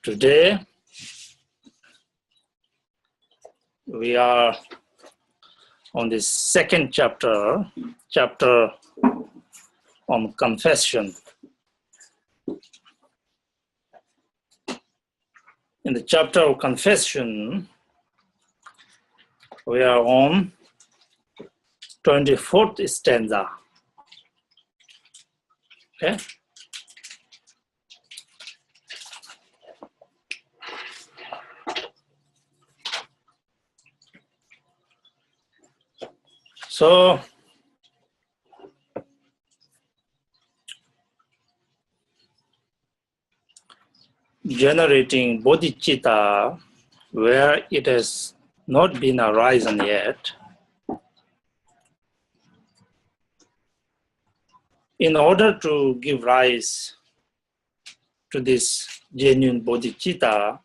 Today, we are on the second chapter on confession. In the chapter of confession, we are on 24th stanza. Okay? So, generating bodhicitta where it has not been arisen yet, in order to give rise to this genuine bodhicitta,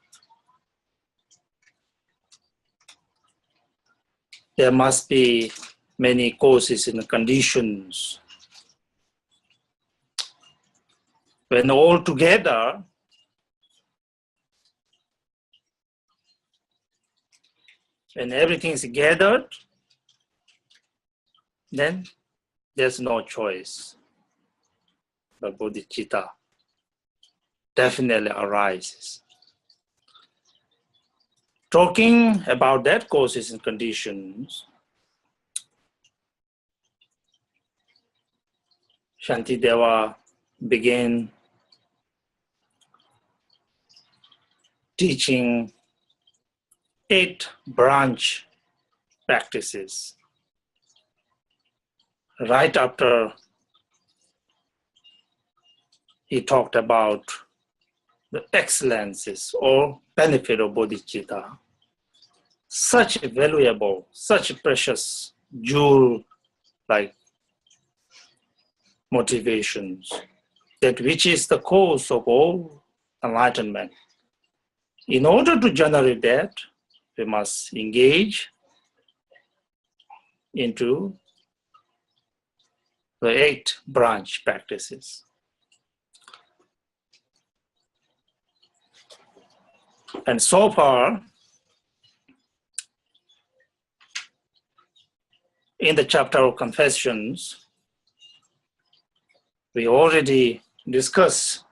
there must be many causes and conditions. When all together, when everything is gathered, then there's no choice. The bodhicitta definitely arises. Talking about that causes and conditions, Shantideva began teaching 8 branch practices. Right after he talked about the excellences or benefit of bodhicitta, such valuable, such precious jewel like motivations, that which is the cause of all enlightenment. In order to generate that, we must engage into the 8 branch practices. And so far, in the chapter of confessions, we already discussed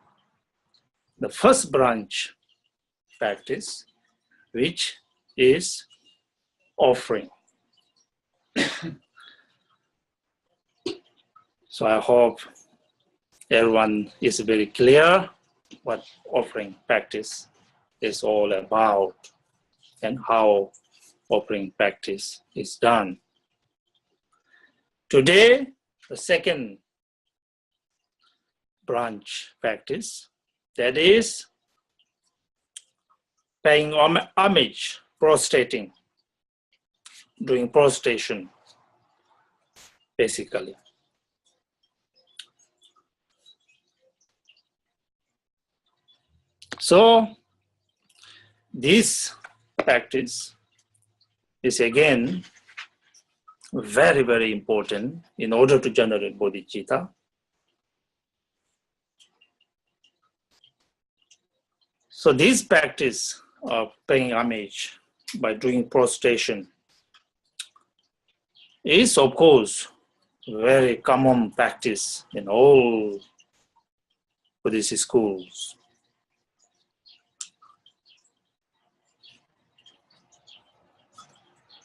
the first branch practice, which is offering. So I hope everyone is very clear what offering practice is all about and how offering practice is done. Today, the second branch practice, that is paying homage, prostrating, doing prostration, basically. So, this practice is again very, very important in order to generate bodhicitta. So this practice of paying homage by doing prostration is, of course, very common practice in all Buddhist schools.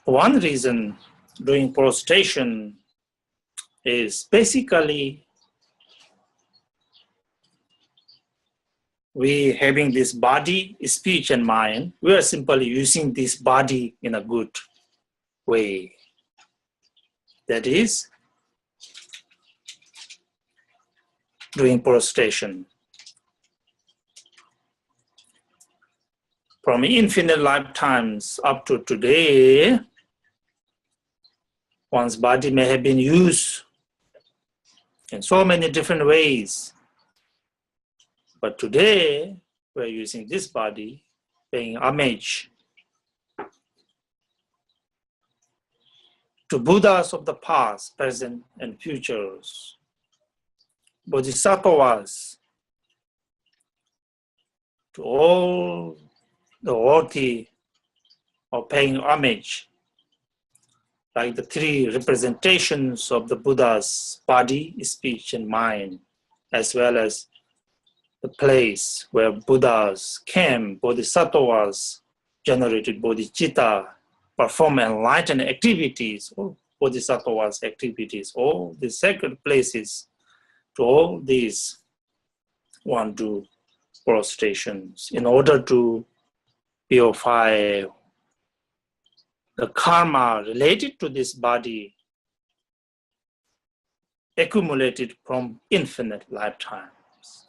One reason doing prostration is basically we having this body, speech, and mind. We are simply using this body in a good way. That is doing prostration. From infinite lifetimes up to today, one's body may have been used in so many different ways. But today, we're using this body, paying homage to Buddhas of the past, present, and futures, Bodhisattvas, to all the worthy of paying homage, like the three representations of the Buddha's body, speech, and mind, as well as the place where Buddhas came, Bodhisattvas generated bodhicitta, perform enlightened activities, or Bodhisattvas activities, all the sacred places. To all these, one do prostrations in order to purify the karma related to this body accumulated from infinite lifetimes,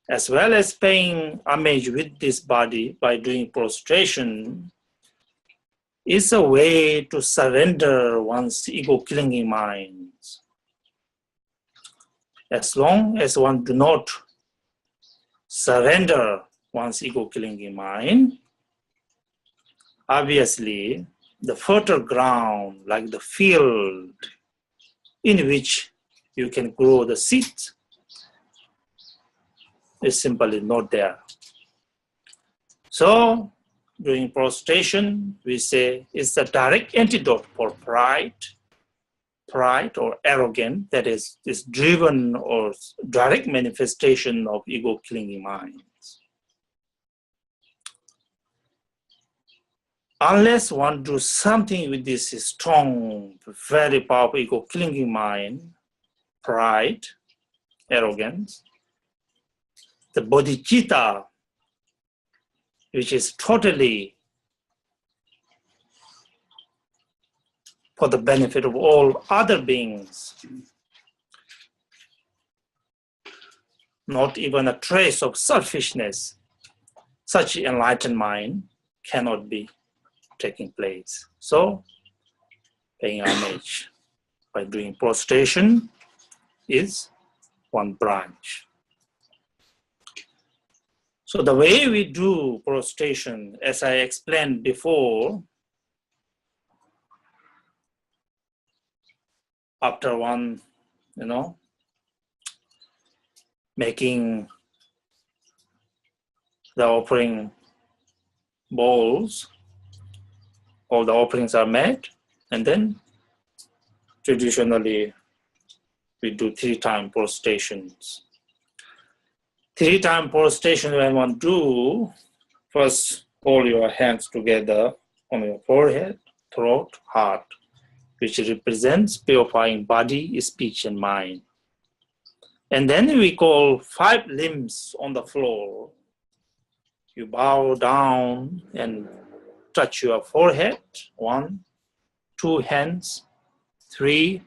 as well as paying homage with this body by doing prostration is a way to surrender one's ego-clinging minds. As long as one do not surrender one's ego-clinging mind, obviously the fertile ground, like the field in which you can grow the seed, is simply not there. So, during prostration, we say it's the direct antidote for pride or arrogance, that is driven or direct manifestation of ego-clinging minds. Unless one does something with this strong, very powerful ego-clinging mind, pride, arrogance, the bodhicitta, which is totally for the benefit of all other beings, not even a trace of selfishness, such enlightened mind cannot be taking place. So, paying homage by doing prostration is one branch. So the way we do prostration, as I explained before, after one, making the offering bowls, all the offerings are made, and then traditionally we do 3-time prostrations. 3-time prostration, when one do, first hold your hands together on your forehead, throat, heart, which represents purifying body, speech, and mind. And then we call 5 limbs on the floor. You bow down and touch your forehead, 1, 2 hands, 3,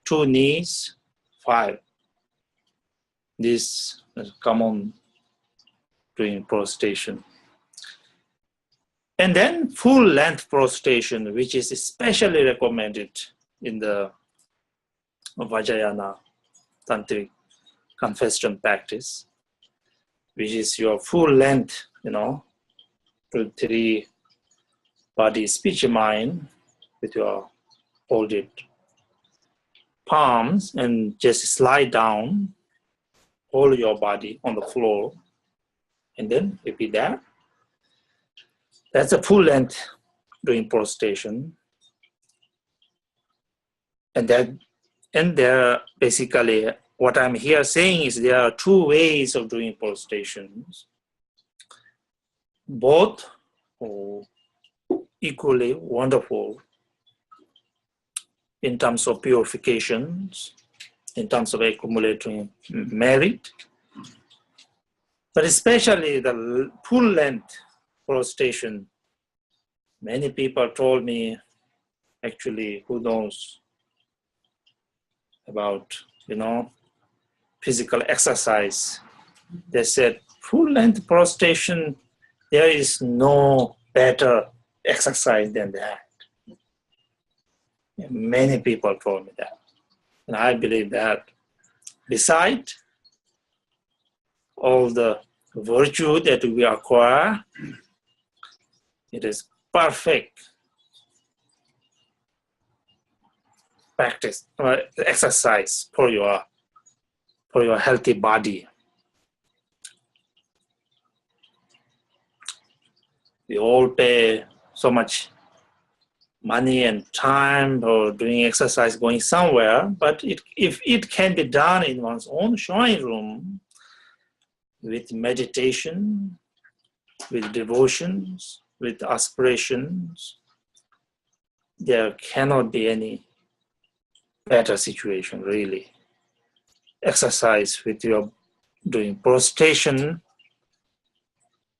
2 knees, 5. This is common during prostration. And then full length prostration, which is especially recommended in the Vajrayana tantric confession practice, which is your full length, to 3 body, speech, mind with your folded palms, and just slide down, hold your body on the floor, and then repeat that. That's a full length doing prostration. And there basically what I'm here saying is there are 2 ways of doing prostrations, both equally wonderful in terms of purifications, in terms of accumulating merit, but especially the full length prostration. Many people told me, actually, who knows about, physical exercise. They said, full length prostration, there is no better exercise than that. Many people told me that. And I believe that besides all the virtue that we acquire, it is perfect practice or exercise for your healthy body. we all pay so much money and time for doing exercise, going somewhere, but if it can be done in one's own shrine room, with meditation, with devotions, with aspirations, there cannot be any better situation, really. Exercise with your doing prostration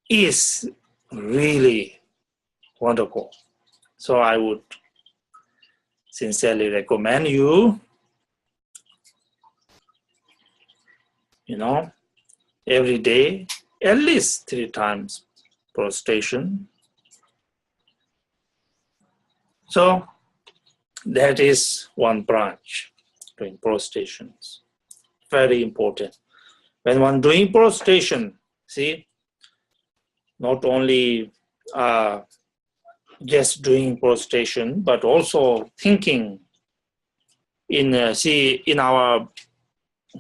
is really wonderful. So I would sincerely recommend you, every day, at least 3 times prostration. So that is one branch, doing prostrations. Very important. When one doing prostration, see, not only just doing prostration, but also thinking. In our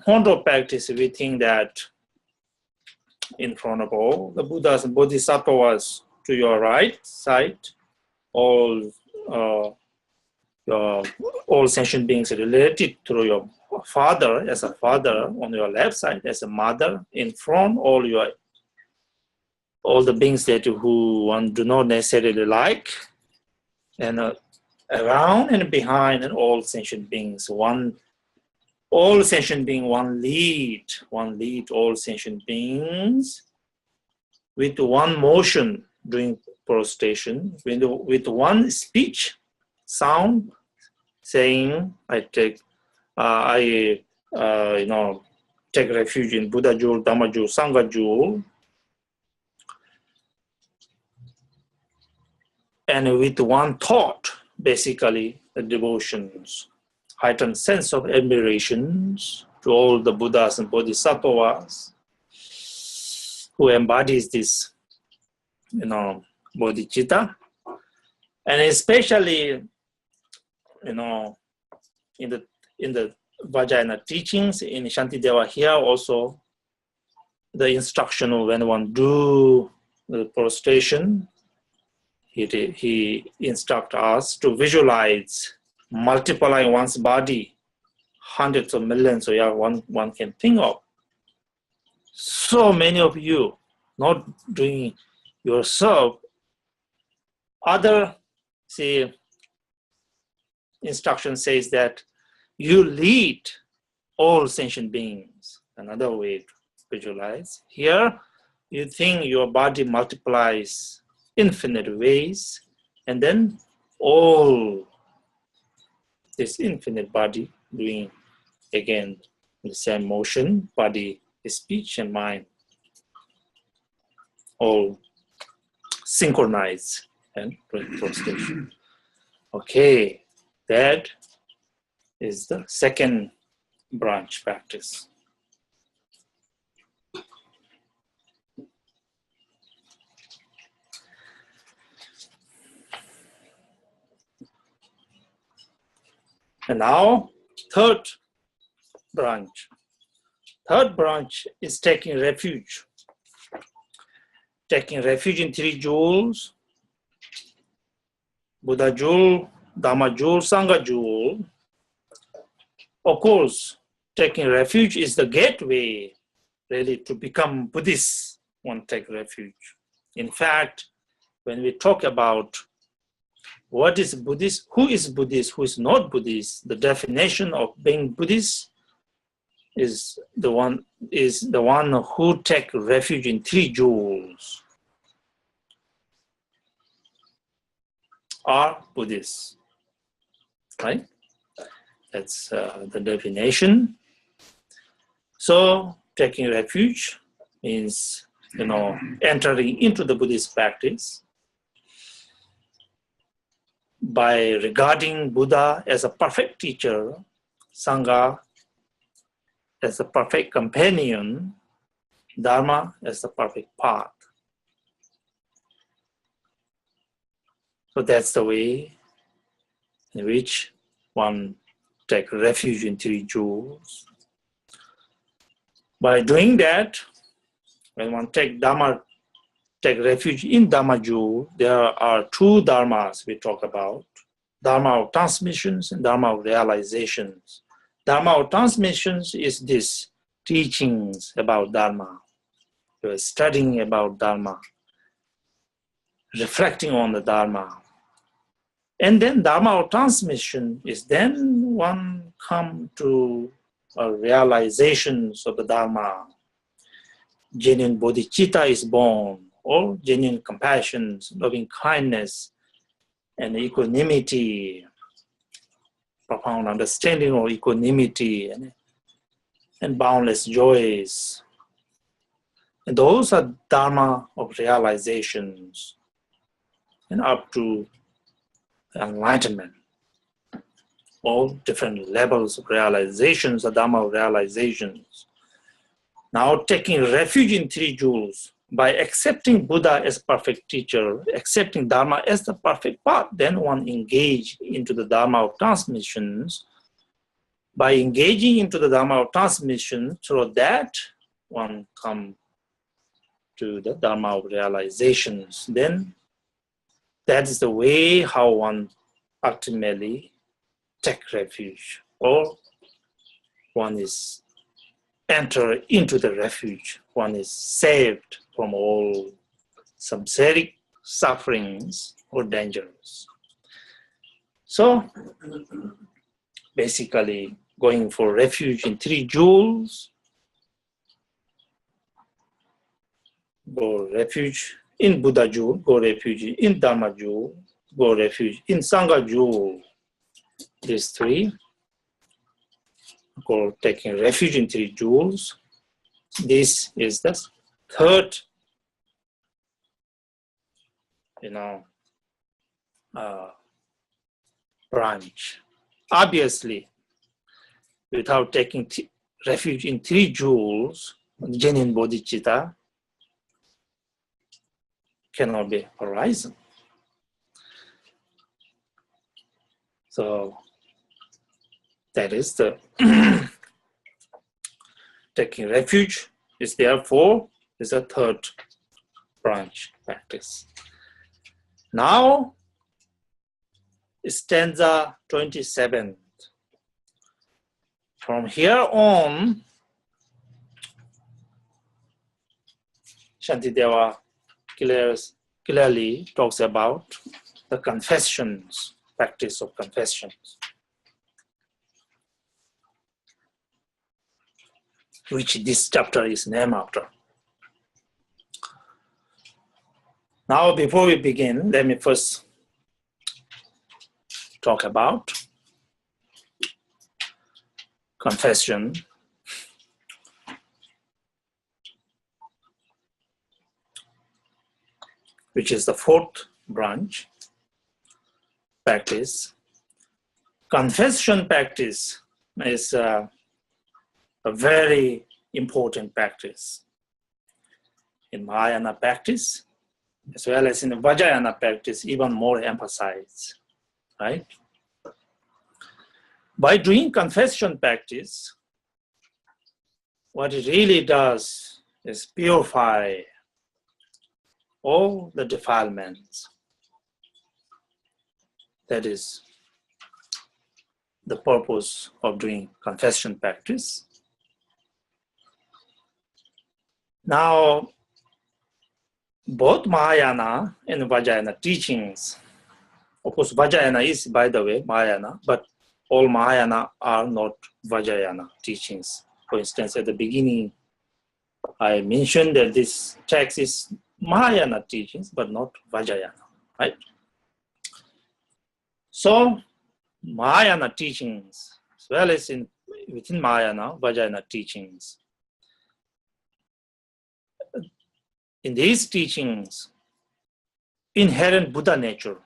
Hondo practice, we think that in front of all the Buddhas and Bodhisattvas to your right side, all sentient beings related to your father as a father, on your left side as a mother, in front all the beings that who one do not necessarily like, and around and behind, and all sentient beings, one lead all sentient beings with one motion doing prostration, with one speech, sound, saying, take refuge in Buddha jewel, Dhamma jewel, Sangha jewel, and with one thought, basically the devotions, heightened sense of admirations to all the Buddhas and Bodhisattvas who embodies this, bodhicitta, and especially, in the Vajrayana teachings in Shantideva here also, the instruction when one do the prostration, he instructs us to visualize multiplying one's body, hundreds of millions, so one can think of. So many of you not doing yourself. Other, instruction says that you lead all sentient beings. Another way to visualize. Here, you think your body multiplies infinite ways, and then all this infinite body doing again the same motion, body, speech, and mind, all synchronized and prostration. Okay, that is the second branch practice. And now, third branch. Third branch is taking refuge. Taking refuge in 3 jewels, Buddha jewel, Dhamma jewel, Sangha jewel. Of course, taking refuge is the gateway really to become Buddhist. One take refuge. In fact, when we talk about what is Buddhist, who is not Buddhist, the definition of being Buddhist is the one who take refuge in 3 jewels are Buddhists, right? That's the definition. So taking refuge means, entering into the Buddhist practice by regarding Buddha as a perfect teacher, Sangha as a perfect companion, Dharma as the perfect path. So that's the way in which one take refuge in 3 jewels. By doing that, when one take Dhamma take refuge in Dharma jewel, there are two dharmas we talk about: Dharma of transmissions and Dharma of realizations. Dharma of transmissions is this teachings about Dharma. You're studying about Dharma, reflecting on the Dharma. And then Dharma of transmission is then one come to realizations of the Dharma. Genuine bodhicitta is born, or genuine compassion, loving kindness, and equanimity, profound understanding of equanimity, and boundless joys. And those are Dharma of realizations, and up to enlightenment. All different levels of realizations are Dharma of realizations. Now taking refuge in three jewels, by accepting Buddha as perfect teacher, accepting Dharma as the perfect path, then one engage into the Dharma of transmissions. By engaging into the Dharma of transmission, through that one come to the Dharma of realizations. Then that is the way how one ultimately take refuge, or one is enter into the refuge. One is saved from all samsaric sufferings or dangers. So basically going for refuge in three jewels, go refuge in Buddha jewel, go refuge in Dharma jewel, go refuge in Sangha jewel. These three, go taking refuge in three jewels. This is the third, branch. Obviously, without taking refuge in three jewels, genuine bodhicitta cannot be horizon. So that is the taking refuge is therefore is a third branch practice. Now stanza 27. From here on, Shantideva clearly talks about the confessions, practice of confessions, which this chapter is named after. Now, before we begin, let me first talk about confession. Which is the fourth branch practice. Confession practice is a very important practice. In Mahayana practice, as well as in the Vajrayana practice, even more emphasized, right? By doing confession practice, what it really does is purify all the defilements. That is the purpose of doing confession practice. Now, both Mahayana and Vajrayana teachings, of course Vajrayana is, by the way, Mahayana, but all Mahayana are not Vajrayana teachings. For instance, at the beginning, I mentioned that this text is Mahayana teachings, but not Vajrayana, right? So, Mahayana teachings, as well as within Mahayana, Vajrayana teachings. In these teachings, inherent Buddha nature,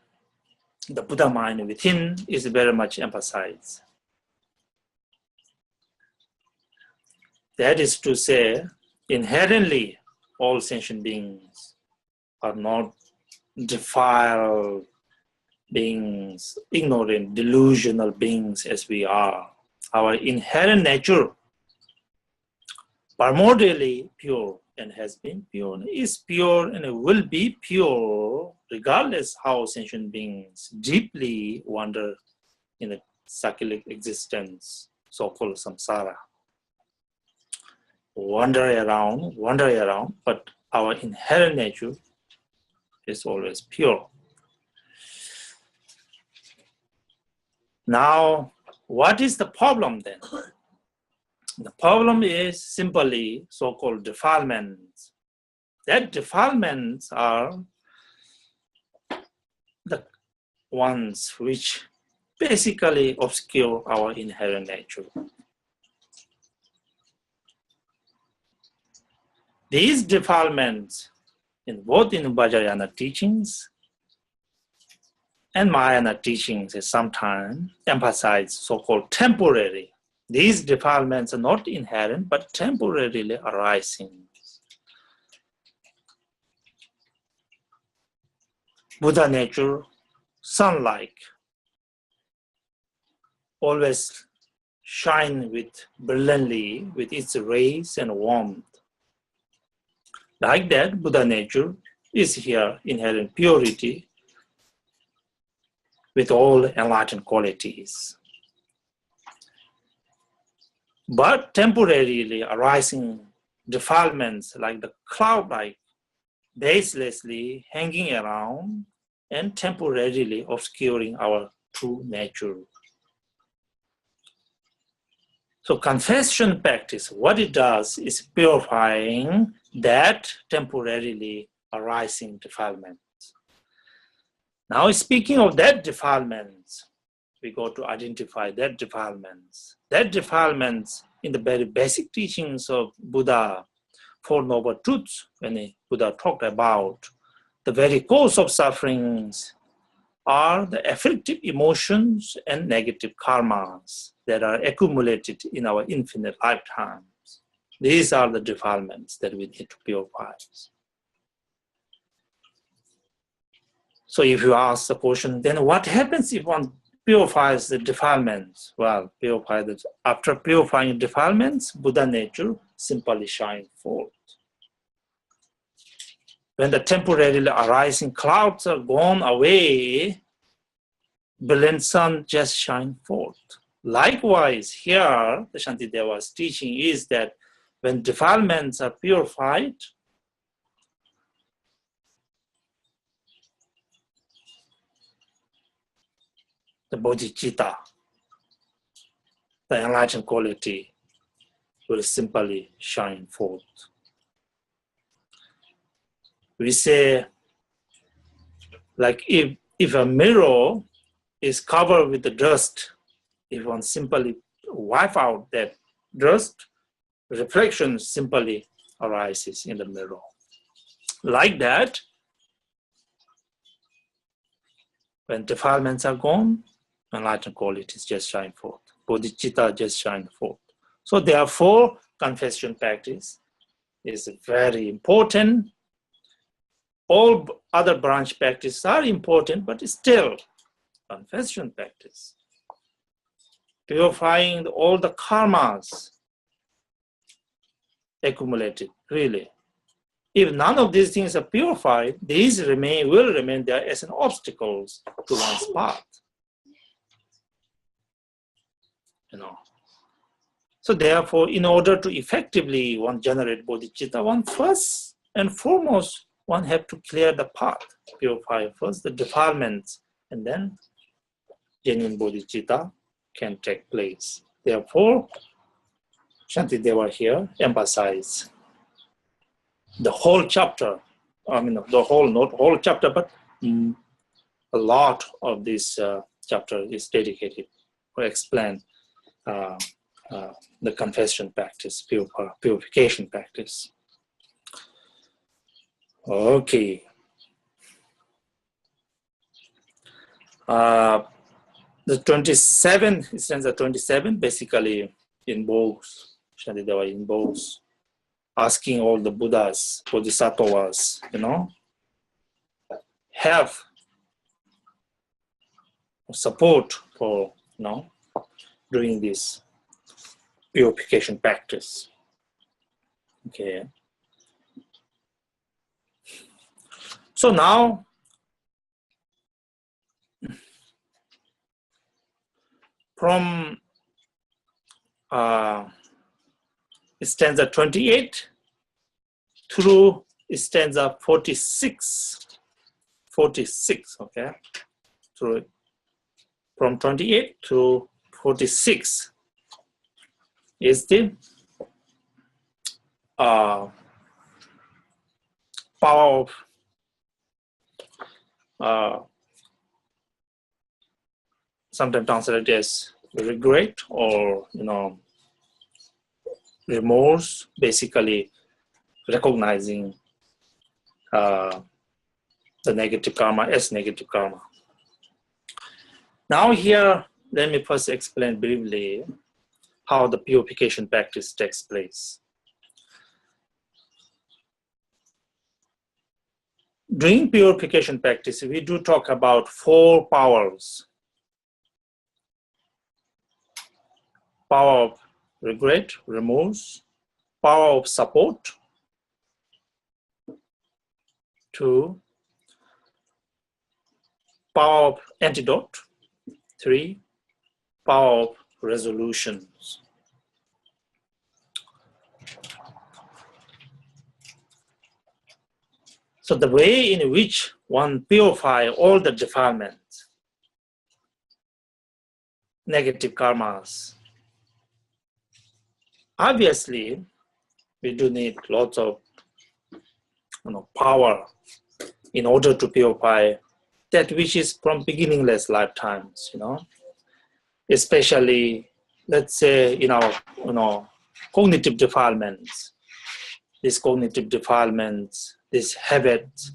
the Buddha mind within is very much emphasized. That is to say, inherently, all sentient beings are not defiled beings, ignorant, delusional beings as we are. Our inherent nature, primordially pure, and has been pure, is pure, and will be pure, regardless how sentient beings deeply wander in a cyclic existence, so-called samsara. Wander around, but our inherent nature is always pure. Now, what is the problem then? The problem is simply so-called defilements. That defilements are the ones which basically obscure our inherent nature. These defilements, both in Vajrayana teachings and Mahayana teachings, is sometimes emphasized so-called temporary. These defilements are not inherent, but temporarily arising. Buddha nature, sun-like, always shine brilliantly with its rays and warmth. Like that, Buddha nature is here inherent purity with all enlightened qualities. But temporarily arising defilements like the cloud-like, baselessly hanging around and temporarily obscuring our true nature. So confession practice, what it does is purifying that temporarily arising defilement. Now speaking of that defilement, we go to identify that defilements. That defilements in the very basic teachings of Buddha, Four Noble Truths, when Buddha talked about the very cause of sufferings are the afflictive emotions and negative karmas that are accumulated in our infinite lifetimes. These are the defilements that we need to purify. So if you ask the question, then what happens if one purifies the defilements? Well, after purifying defilements, Buddha nature simply shines forth. When the temporarily arising clouds are gone away, brilliant sun just shines forth. Likewise, here, the Shantideva's teaching is that when defilements are purified, the bodhicitta, the enlightened quality, will simply shine forth. We say, like if a mirror is covered with the dust, if one simply wipe out that dust, reflection simply arises in the mirror. Like that, when defilements are gone, enlightened qualities just shine forth. Bodhicitta just shine forth. So therefore, confession practice is very important. All other branch practices are important, but still, confession practice. Purifying all the karmas accumulated, really. If none of these things are purified, these will remain there as an obstacles to one's path. So therefore, in order to effectively one generate bodhicitta, one first and foremost, one have to clear the path, purify first the defilements, and then genuine bodhicitta can take place. Therefore, Shantideva here emphasizes the whole chapter, not whole chapter, but a lot of this chapter is dedicated to explain the confession practice, purification practice. Okay. The 27, stanza 27, basically involves, Shantideva involves asking all the Buddhas, Bodhisattvas, have support for, doing this purification practice. Okay. So now, from stanza 28 through stanza 46, okay, through from 28 to 46 is the power of sometimes translated as regret or remorse, basically recognizing the negative karma as negative karma. Now here, let me first explain briefly how the purification practice takes place. During purification practice, we do talk about 4 powers. Power of regret, remorse, power of support, 2, power of antidote, 3, power of resolutions. So the way in which one purifies all the defilements, negative karmas, obviously we do need lots of power in order to purify that which is from beginningless lifetimes, especially, let's say, in our cognitive defilements. These cognitive defilements, these habits,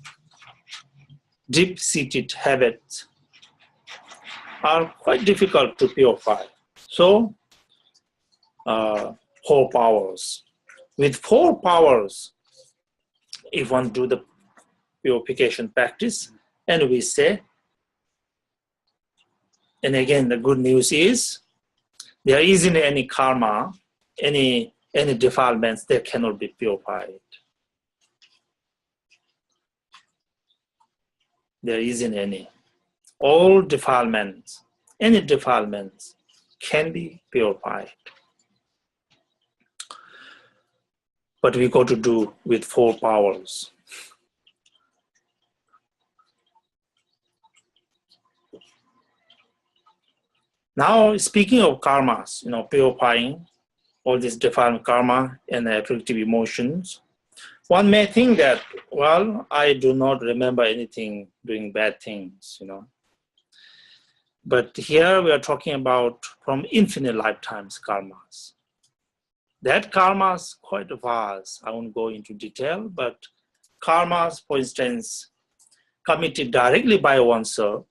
deep-seated habits, are quite difficult to purify. So, 4 powers. With 4 powers, if one do the purification practice, and we say, and again, the good news is, there isn't any karma, any defilements that cannot be purified. There isn't any. All defilements, any defilements can be purified. But we got to do with 4 powers. Now, speaking of karmas, purifying all these defilement karma and afflictive emotions, one may think that, well, I do not remember anything doing bad things, But here we are talking about from infinite lifetimes karmas. That karmas quite vast. I won't go into detail, but karmas, for instance, committed directly by oneself,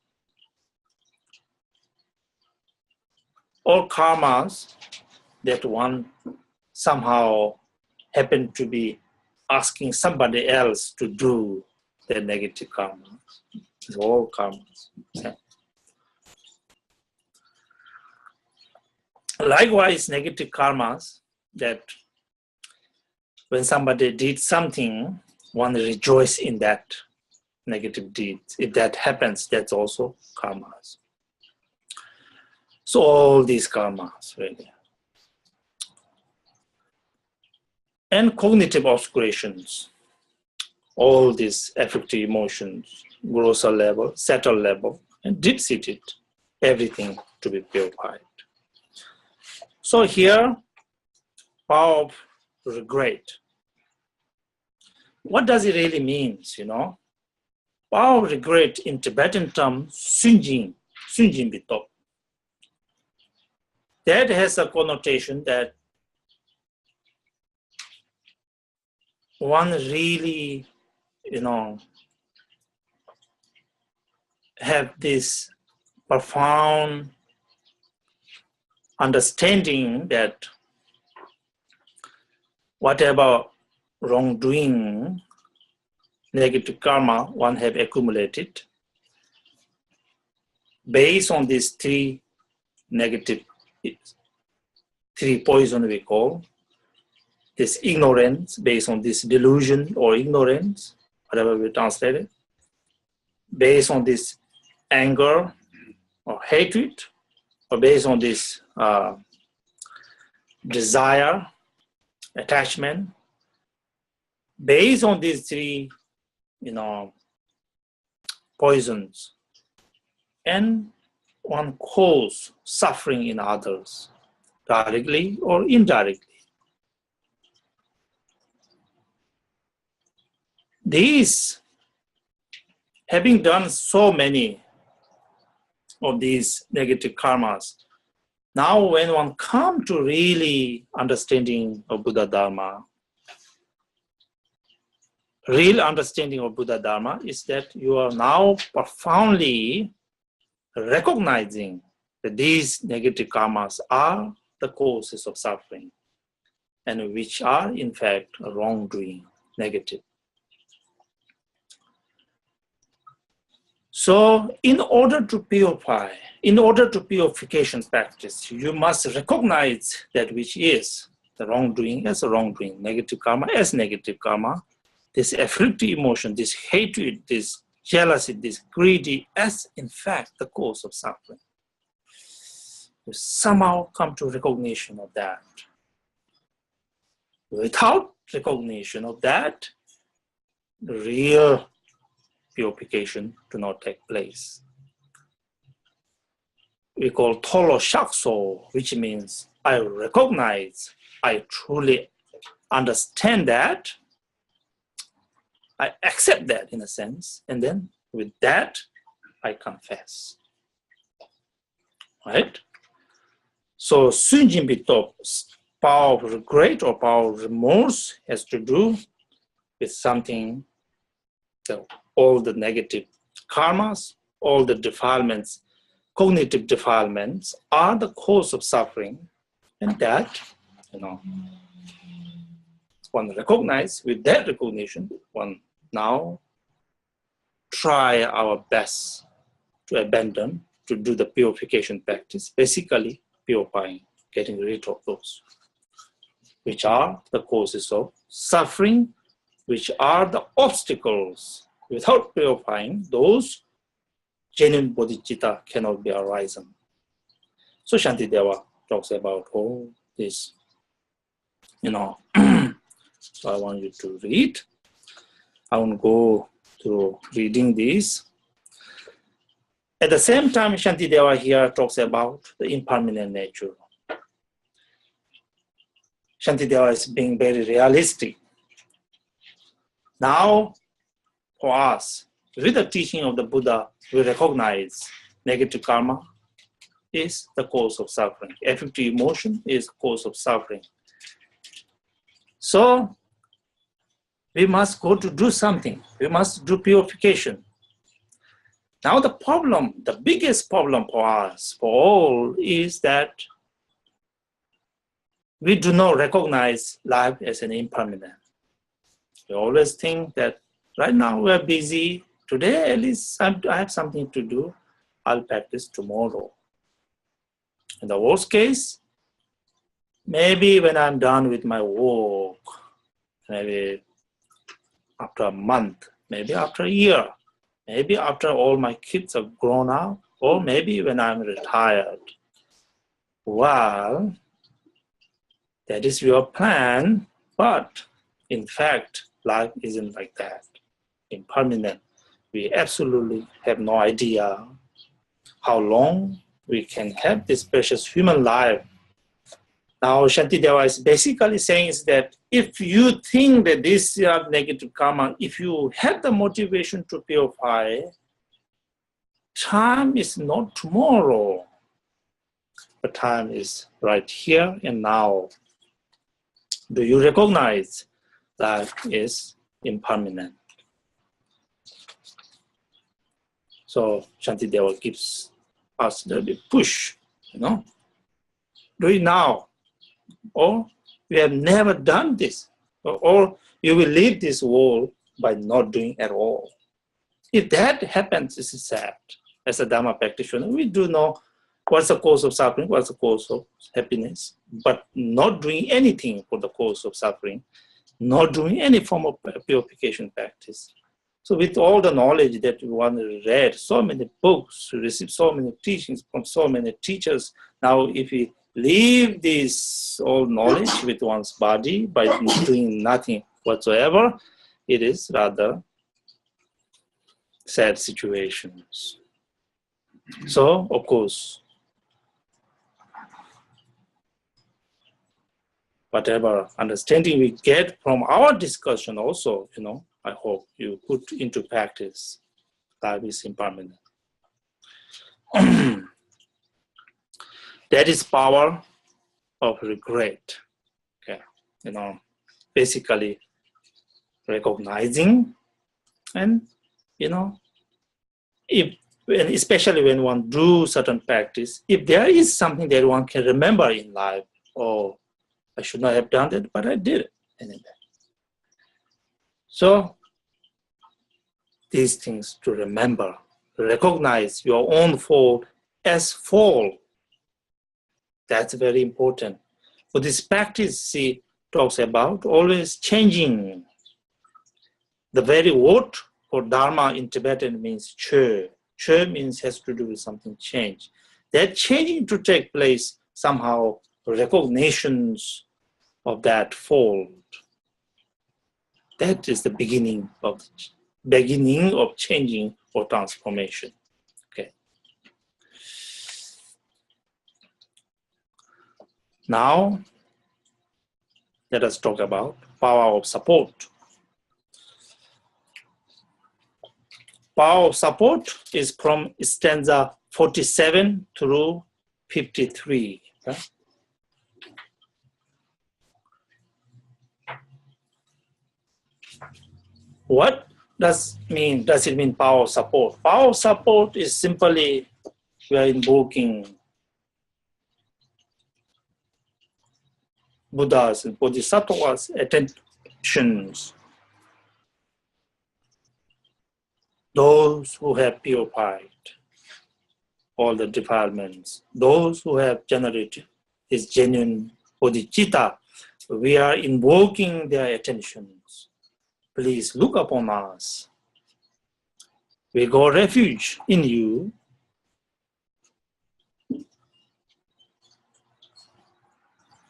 or karmas that one somehow happened to be asking somebody else to do the negative karma. It's all karmas. Yeah. Likewise, negative karmas that when somebody did something, one rejoices in that negative deed. If that happens, that's also karmas. So all these karmas, really. And cognitive obscurations, all these affective emotions, grosser level, subtle level, and deep-seated, everything to be purified. So here, power of regret. What does it really mean, Power of regret in Tibetan term, sunjin bitok. That has a connotation that one really, have this profound understanding that whatever wrongdoing, negative karma one have accumulated, based on these 3 poison we call, this ignorance, based on this delusion or ignorance, whatever we translate it, based on this anger or hatred, or based on this desire, attachment, based on these three, poisons, and one cause suffering in others, directly or indirectly. These, having done so many of these negative karmas, now when one comes to really understanding of Buddha Dharma, real understanding of Buddha Dharma is that you are now profoundly recognizing that these negative karmas are the causes of suffering, and which are in fact wrongdoing, negative. So in order to purify, in order to purification practice, you must recognize that which is the wrongdoing as a wrongdoing, negative karma as negative karma, this afflictive emotion, this hatred, this jealousy, this greedy as in fact the cause of suffering. You somehow come to recognition of that. Without recognition of that, the real purification do not take place. We call tolo shakso, which means I recognize, I truly understand that, I accept that in a sense, and then with that, I confess. Right? So Sunjin Bitop, power of regret or power of remorse has to do with something that all the negative karmas, all the defilements, cognitive defilements are the cause of suffering, and that, one recognize, with that recognition, one now try our best to abandon, to do the purification practice, basically purifying, getting rid of those, which are the causes of suffering, which are the obstacles. Without purifying, those genuine bodhicitta cannot be arisen. So Shantideva talks about all this, So I want you to read. I won't go through reading this. At the same time, Shantideva here talks about the impermanent nature. Shantideva is being very realistic. Now, for us, with the teaching of the Buddha, we recognize negative karma is the cause of suffering. Afflictive emotion is the cause of suffering. So, we must go to do something. We must do purification. Now the problem, the biggest problem for us, for all, is that we do not recognize life as an impermanent. We always think that right now we're busy. Today, at least I have something to do. I'll practice tomorrow. In the worst case, maybe when I'm done with my work, maybe after a month, maybe after a year, maybe after all my kids have grown up, or maybe when I'm retired. Well, that is your plan, but in fact, life isn't like that. Impermanent. We absolutely have no idea how long we can have this precious human life. Now, Shantideva is basically saying is that if you think that this is negative karma, if you have the motivation to purify, time is not tomorrow, but time is right here and now. Do you recognize that is impermanent? So Shantideva gives us the push, do it now. Or we have never done this, or you will leave this world by not doing at all. If that happens, this is sad. As a Dharma practitioner, we do know what's the cause of suffering, what's the cause of happiness, but not doing anything for the cause of suffering, not doing any form of purification practice. So with all the knowledge that one read, so many books, received so many teachings from so many teachers, now if we leave this all knowledge with one's body by doing nothing whatsoever, it is rather sad situations. So, of course, whatever understanding we get from our discussion also, I hope you put into practice. Life is impermanent. That is power of regret. Okay, basically recognizing, and especially when one do certain practice, if there is something that one can remember in life, oh, I should not have done that, but I did it anyway. So these things to remember, recognize your own fault as fault. That's very important. For this practice, she talks about always changing. The very word for Dharma in Tibetan means che. Che means has to do with something change. That changing to take place, somehow recognitions of that fault. That is the beginning of changing or transformation. Okay. Now, let us talk about power of support. Power of support is from stanza 47 through 53. Okay? What does it mean power of support? Power of support is simply we are invoking Buddhas and Bodhisattvas' attentions. Those who have purified all the defilements, those who have generated this genuine bodhicitta, we are invoking their attentions. Please look upon us. We go refuge in you.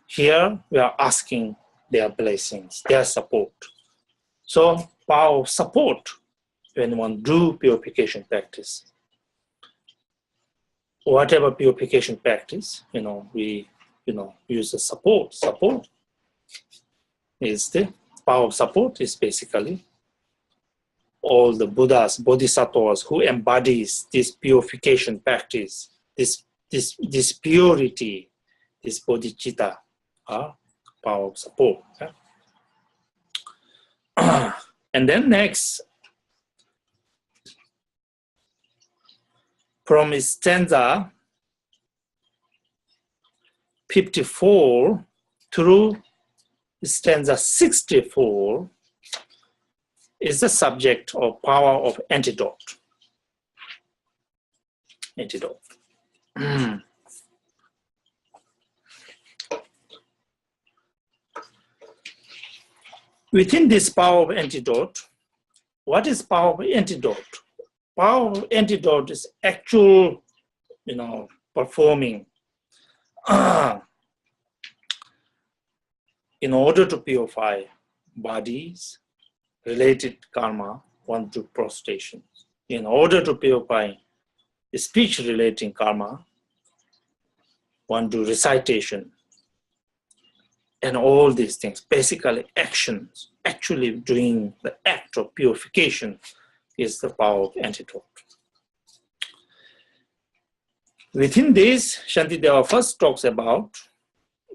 Here we are asking their blessings, their support. So power of support when one do purification practice. Whatever purification practice, we use the support. Support is the power of support is basically all the Buddhas, Bodhisattvas who embodies this purification practice, this purity, this bodhicitta, power of support. Okay? And then next, from stanza 54 through stanza 64 is the subject of power of antidote. Within this power of antidote, what is power of antidote? Power of antidote is actual, performing in order to purify bodies, related karma, one do prostration. In order to purify speech-relating karma, one do recitation. And all these things, basically actions, actually doing the act of purification is the power of antidote. Within this, Shantideva first talks about,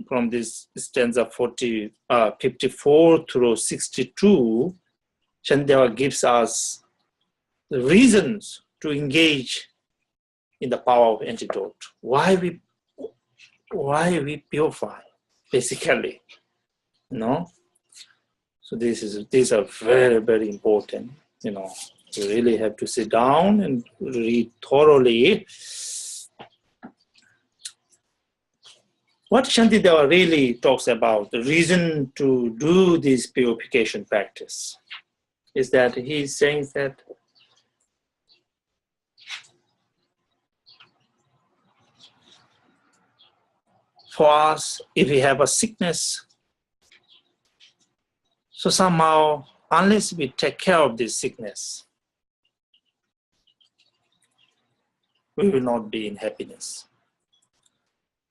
from this stanza 54 through 62, Shantideva gives us the reasons to engage in the power of antidote. Why we purify, basically, So these are very, very important. You really have to sit down and read thoroughly. What Shantideva really talks about, the reason to do this purification practice. is that he's saying that for us, if we have a sickness, so somehow, unless we take care of this sickness, we will not be in happiness.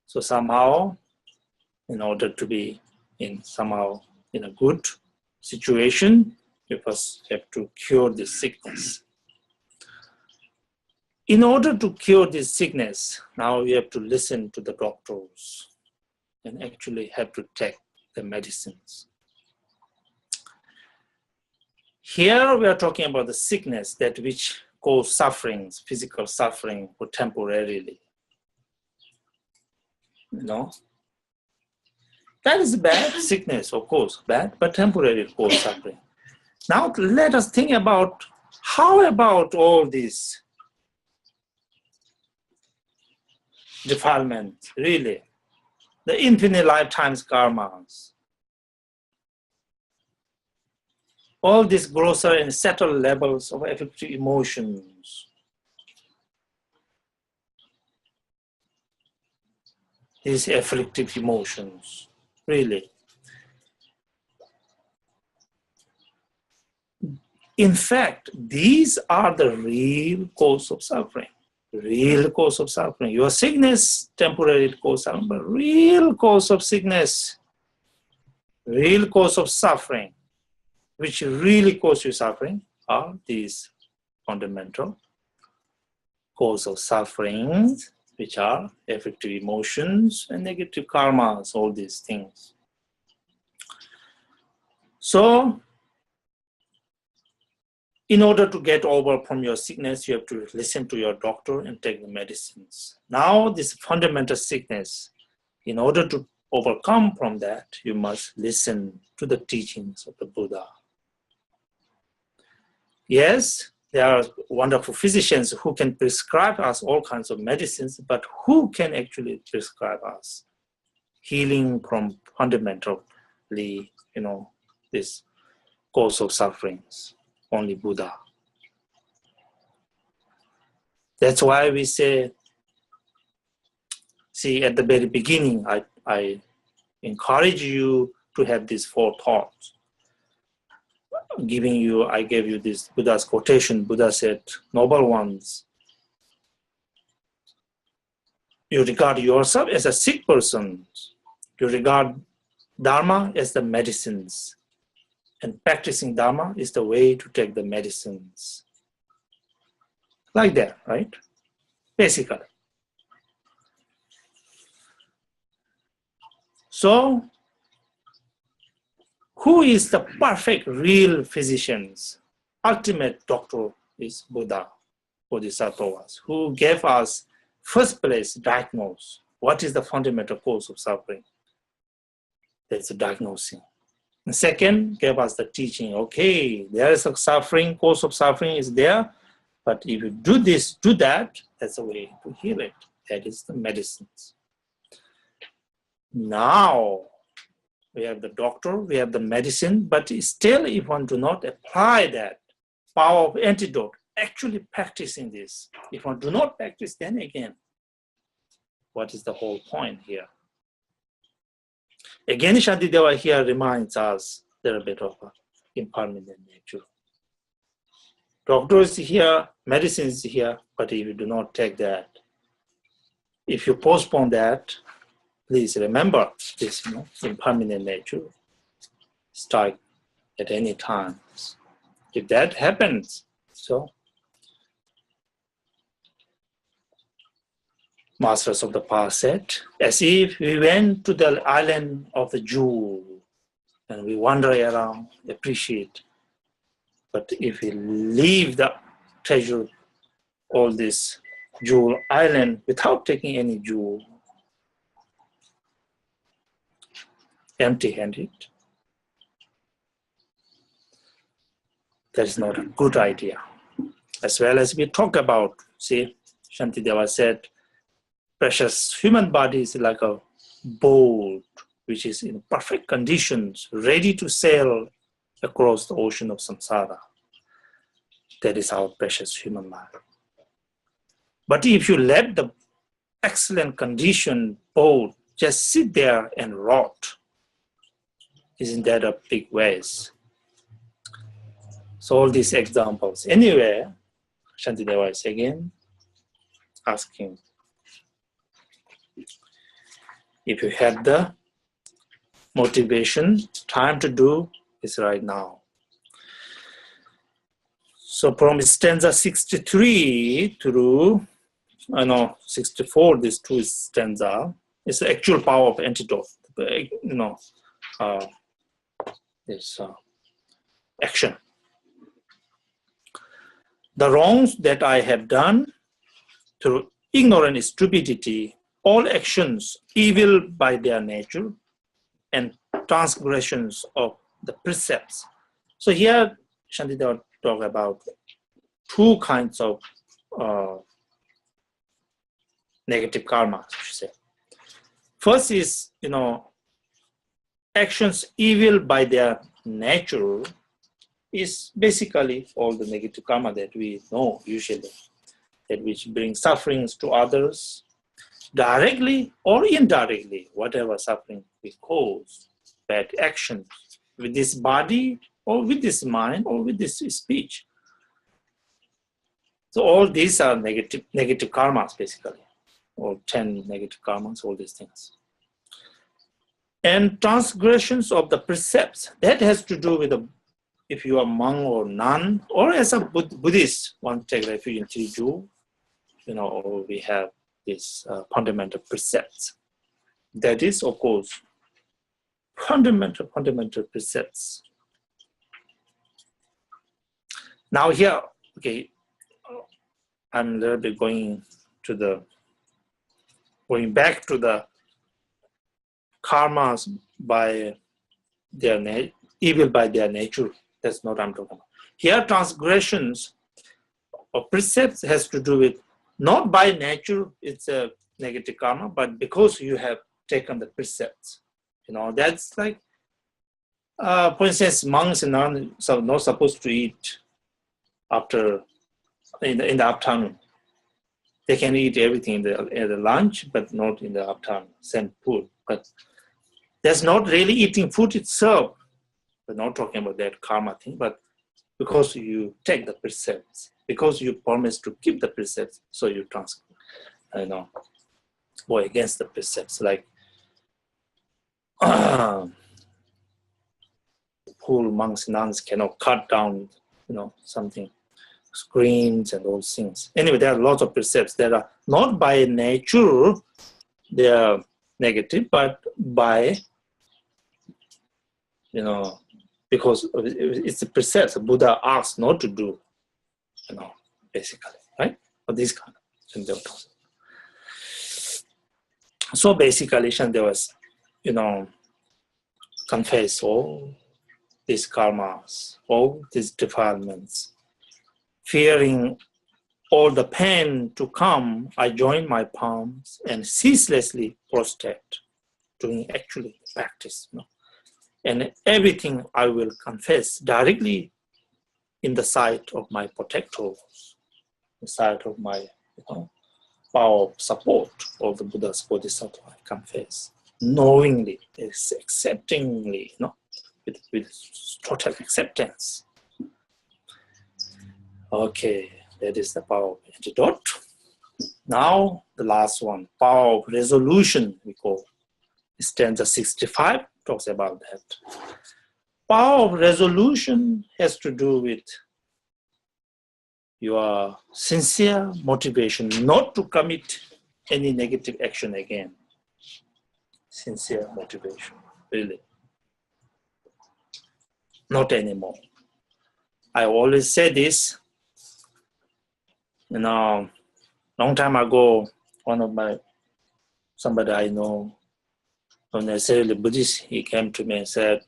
So somehow, in order to be in a good situation, we first have to cure this sickness. In order to cure this sickness, now we have to listen to the doctors and actually have to take the medicines. Here we are talking about the sickness that which cause sufferings, physical suffering or temporarily. That is bad, sickness, of course, bad, but temporary cause suffering. Now let us think about how about all these defilement, really, the infinite lifetimes karmas, all these grosser and subtle levels of affective emotions, these afflictive emotions, really. In fact, these are the real cause of suffering. Real cause of suffering. Your sickness, temporary cause of suffering, but real cause of sickness, real cause of suffering, which really cause you suffering, are these fundamental cause of suffering, which are affective emotions and negative karmas, all these things. So, in order to get over from your sickness, you have to listen to your doctor and take the medicines. Now, this fundamental sickness, in order to overcome from that, you must listen to the teachings of the Buddha. Yes, there are wonderful physicians who can prescribe us all kinds of medicines, but who can actually prescribe us healing from fundamentally, this cause of sufferings? Only Buddha. That's why we say, see, at the very beginning, I encourage you to have these 4 thoughts. I gave you this Buddha's quotation. Buddha said, noble ones, you regard yourself as a sick person. You regard Dharma as the medicines. And practicing Dharma is the way to take the medicines. Like that, right? Basically. So, who is the perfect real physicians? Ultimate doctor is Buddha, Bodhisattvas, who gave us first place diagnose. What is the fundamental cause of suffering? That's the diagnosing. And second, gave us the teaching. Okay, there is a suffering, cause of suffering is there, but if you do this, do that, that's a way to heal it. That is the medicines. Now, we have the doctor, we have the medicine, but still if one do not apply that power of antidote, actually practicing this, if one do not practice, then again, what is the whole point here? Again, Shantideva here reminds us there are a bit of impermanent nature. Doctor is here, medicine is here, but if you do not take that, if you postpone that, please remember this impermanent nature strike at any time. If that happens, so masters of the past said, as if we went to the island of the jewel and we wander around, appreciate. But if we leave the treasure, all this jewel island without taking any jewel, empty-handed, that is not a good idea. As well as we talk about, see, Shantideva said, precious human body is like a boat which is in perfect conditions, ready to sail across the ocean of samsara. That is our precious human life. But if you let the excellent conditioned boat just sit there and rot, isn't that a big waste? So all these examples. Anyway, Shantideva is again asking, if you have the motivation, time to do is right now. So from stanza 63 through 64, these two stanza is the actual power of antidote. This action. The wrongs that I have done through ignorant stupidity, all actions evil by their nature, and transgressions of the precepts. So here, Shantideva talk about two kinds of negative karma, I should say. First is, actions evil by their nature is basically all the negative karma that we know usually, that which brings sufferings to others, directly or indirectly, whatever suffering we cause, bad actions with this body or with this mind or with this speech. So all these are negative karmas basically, or 10 negative karmas, all these things. And transgressions of the precepts, that has to do with if you are monk or nun, or as a Buddhist, one take refuge in Triju, or we have these fundamental precepts. That is, of course, fundamental precepts. Now here, okay, I'm a little bit going back to the karmas by their evil by their nature. That's not what I'm talking about. Here, transgressions of precepts has to do with not by nature, it's a negative karma, but because you have taken the precepts. That's like, for instance, monks and nuns are not supposed to eat in the afternoon. They can eat everything in the lunch, but not in the afternoon, same food. But that's not really eating food itself. We're not talking about that karma thing, but because you take the precepts, because you promise to keep the precepts, so you go against the precepts. Like poor monks and nuns cannot cut down, something, screens and those things. Anyway, there are lots of precepts that are not by nature, they are negative, but by, because it's the precepts Buddha asked not to do, basically, right? Or this kind of. So basically, Shantideva was, confess all these karmas, all these defilements. Fearing all the pain to come, I join my palms and ceaselessly prostrate, doing actually practice. And everything I will confess directly in the sight of my protectors, the sight of my power of support of the Buddha's Bodhisattva, I confess. Knowingly, acceptingly, with total acceptance. Okay, that is the power of antidote. Now, the last one, power of resolution, we call. Stanza 65 talks about that. Power of resolution has to do with your sincere motivation not to commit any negative action again. Sincere motivation, really. Not anymore. I always say this, long time ago, somebody I know, not necessarily Buddhist, he came to me and said,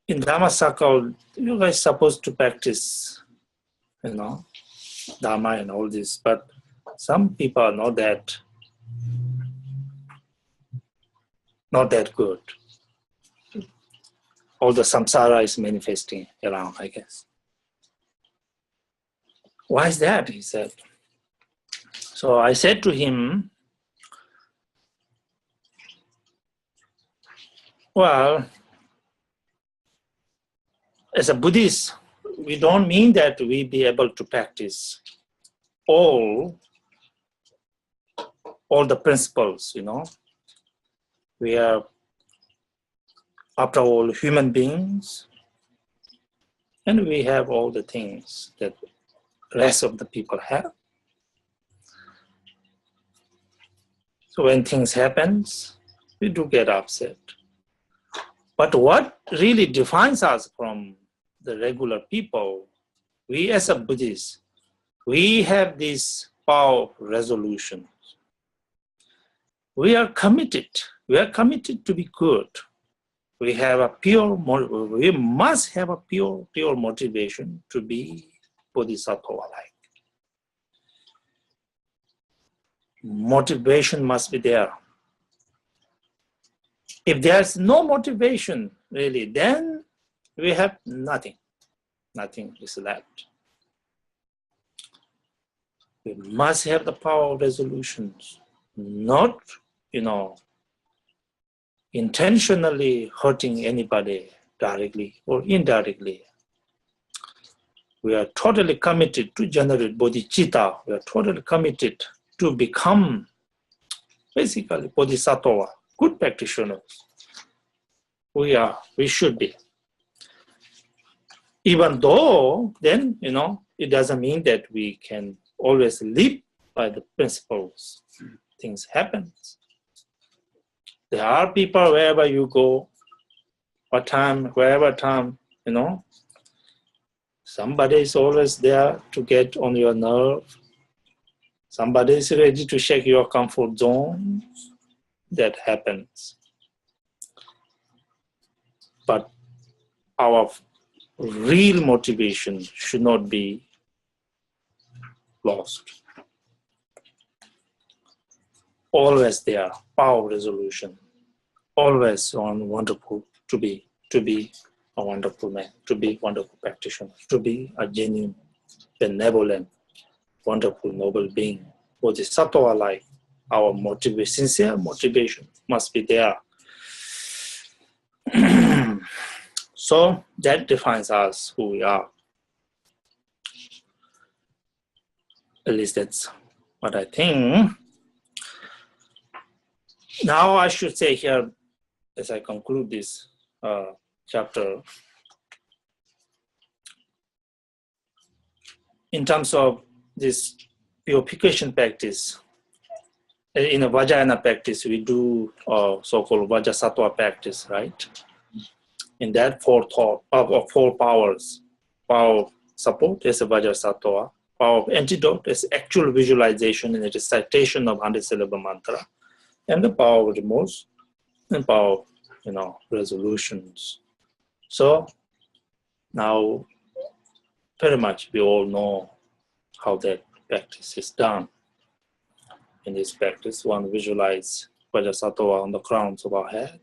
in Dharma circle, you guys supposed to practice, Dharma and all this, but some people are not that good. all the samsara is manifesting around, I guess. Why is that? He said. So I said to him, well, as a Buddhist, we don't mean that we be able to practice all the principles, you know. We are, after all, human beings, and we have all the things that the rest of the people have. So when things happen, we do get upset. But what really defines us from the regular people, we as a Buddhist, we have this power of resolution. We are committed. We are committed to be good. We have a we must have a pure motivation to be Bodhisattva-like. Motivation must be there. If there's no motivation, really, then we have nothing. Nothing is left. We must have the power of resolutions, not, you know, intentionally hurting anybody directly or indirectly. We are totally committed to generate bodhicitta. We are totally committed to become basically bodhisattva, good practitioners. We should be. Even though then, you know, it doesn't mean that we can always live by the principles. Things happen. There are people wherever you go, wherever time, you know, somebody is always there to get on your nerve. Somebody is ready to shake your comfort zone. That happens. But our real motivation should not be lost. Always there, power resolution. Always wonderful to be a wonderful man, to be a wonderful practitioner, to be a genuine, benevolent, wonderful, noble being. Bodhisattva-like, our motivation, sincere motivation must be there. So that defines us, who we are. At least that's what I think. Now I should say here, as I conclude this chapter, in terms of this purification practice, in a Vajrayana practice, we do so-called Vajrasattva practice, right? In that four powers, power of support is a Vajrasattva, power of antidote is actual visualization and recitation of 100-syllable mantra, and the power of remorse and power of, you know, resolutions. So now pretty much we all know how that practice is done. In this practice, one visualize Vajrasattva on the crowns of our head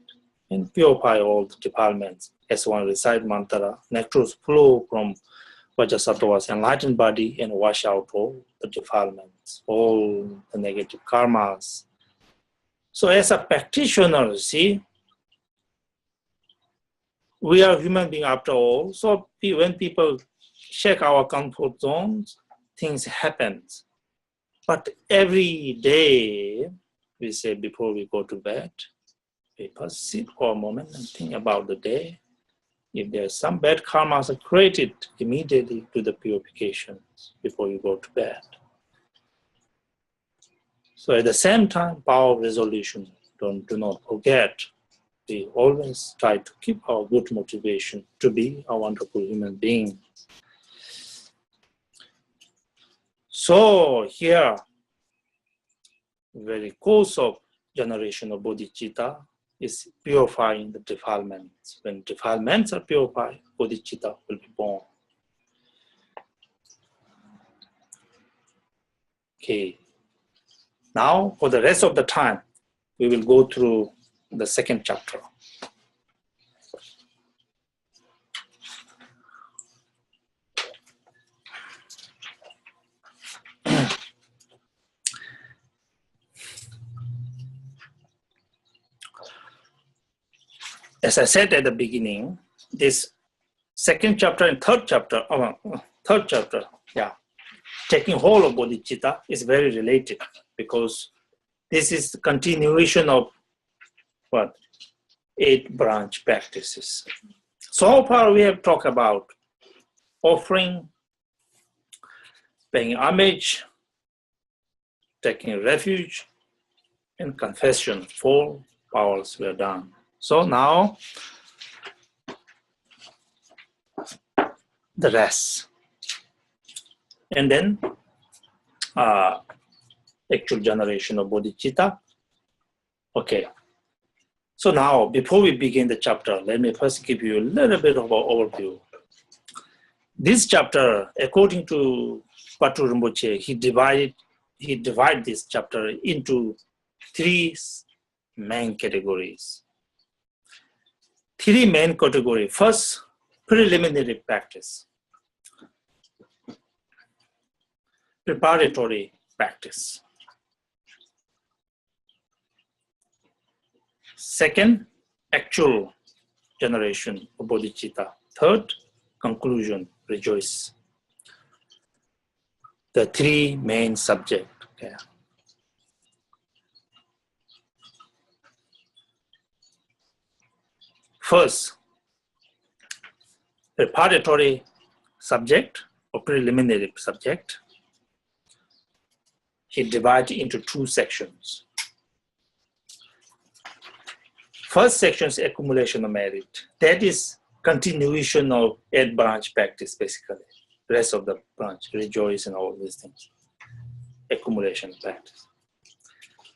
and purify all the defilements. As one recite mantra, nectars flow from Vajrasattva's enlightened body and wash out all the defilements, all the negative karmas. So as a practitioner, see, we are human beings after all. So when people check our comfort zones, things happen. But every day, we say before we go to bed, we must sit for a moment and think about the day. If there's some bad karmas are created, immediately do the purifications before you go to bed. So at the same time, power of resolution, do not forget. We always try to keep our good motivation to be a wonderful human being. So here, very course of generation of bodhicitta is purifying the defilements. When defilements are purified, bodhicitta will be born. Okay. Now, for the rest of the time, we will go through the second chapter. as I said at the beginning, this second chapter and third chapter, taking hold of bodhicitta is very related, because this is the continuation of what? 8 branch practices. So far we have talked about offering, paying homage, taking refuge, and confession. 4 powers were done. So now the rest. And then actual generation of bodhicitta. Okay. So now, before we begin the chapter, let me first give you a little bit of an overview. This chapter, according to Patu Rinpoche, he divided this chapter into 3 main categories. 3 main categories. First, preliminary practice. Preparatory practice. Second, actual generation of bodhicitta. Third, conclusion, rejoice. The 3 main subjects. Okay. First, preparatory subject or preliminary subject. He divided into 2 sections. First section is accumulation of merit. That is continuation of 8 branch practice, basically. The rest of the branch, rejoice and all these things. Accumulation practice.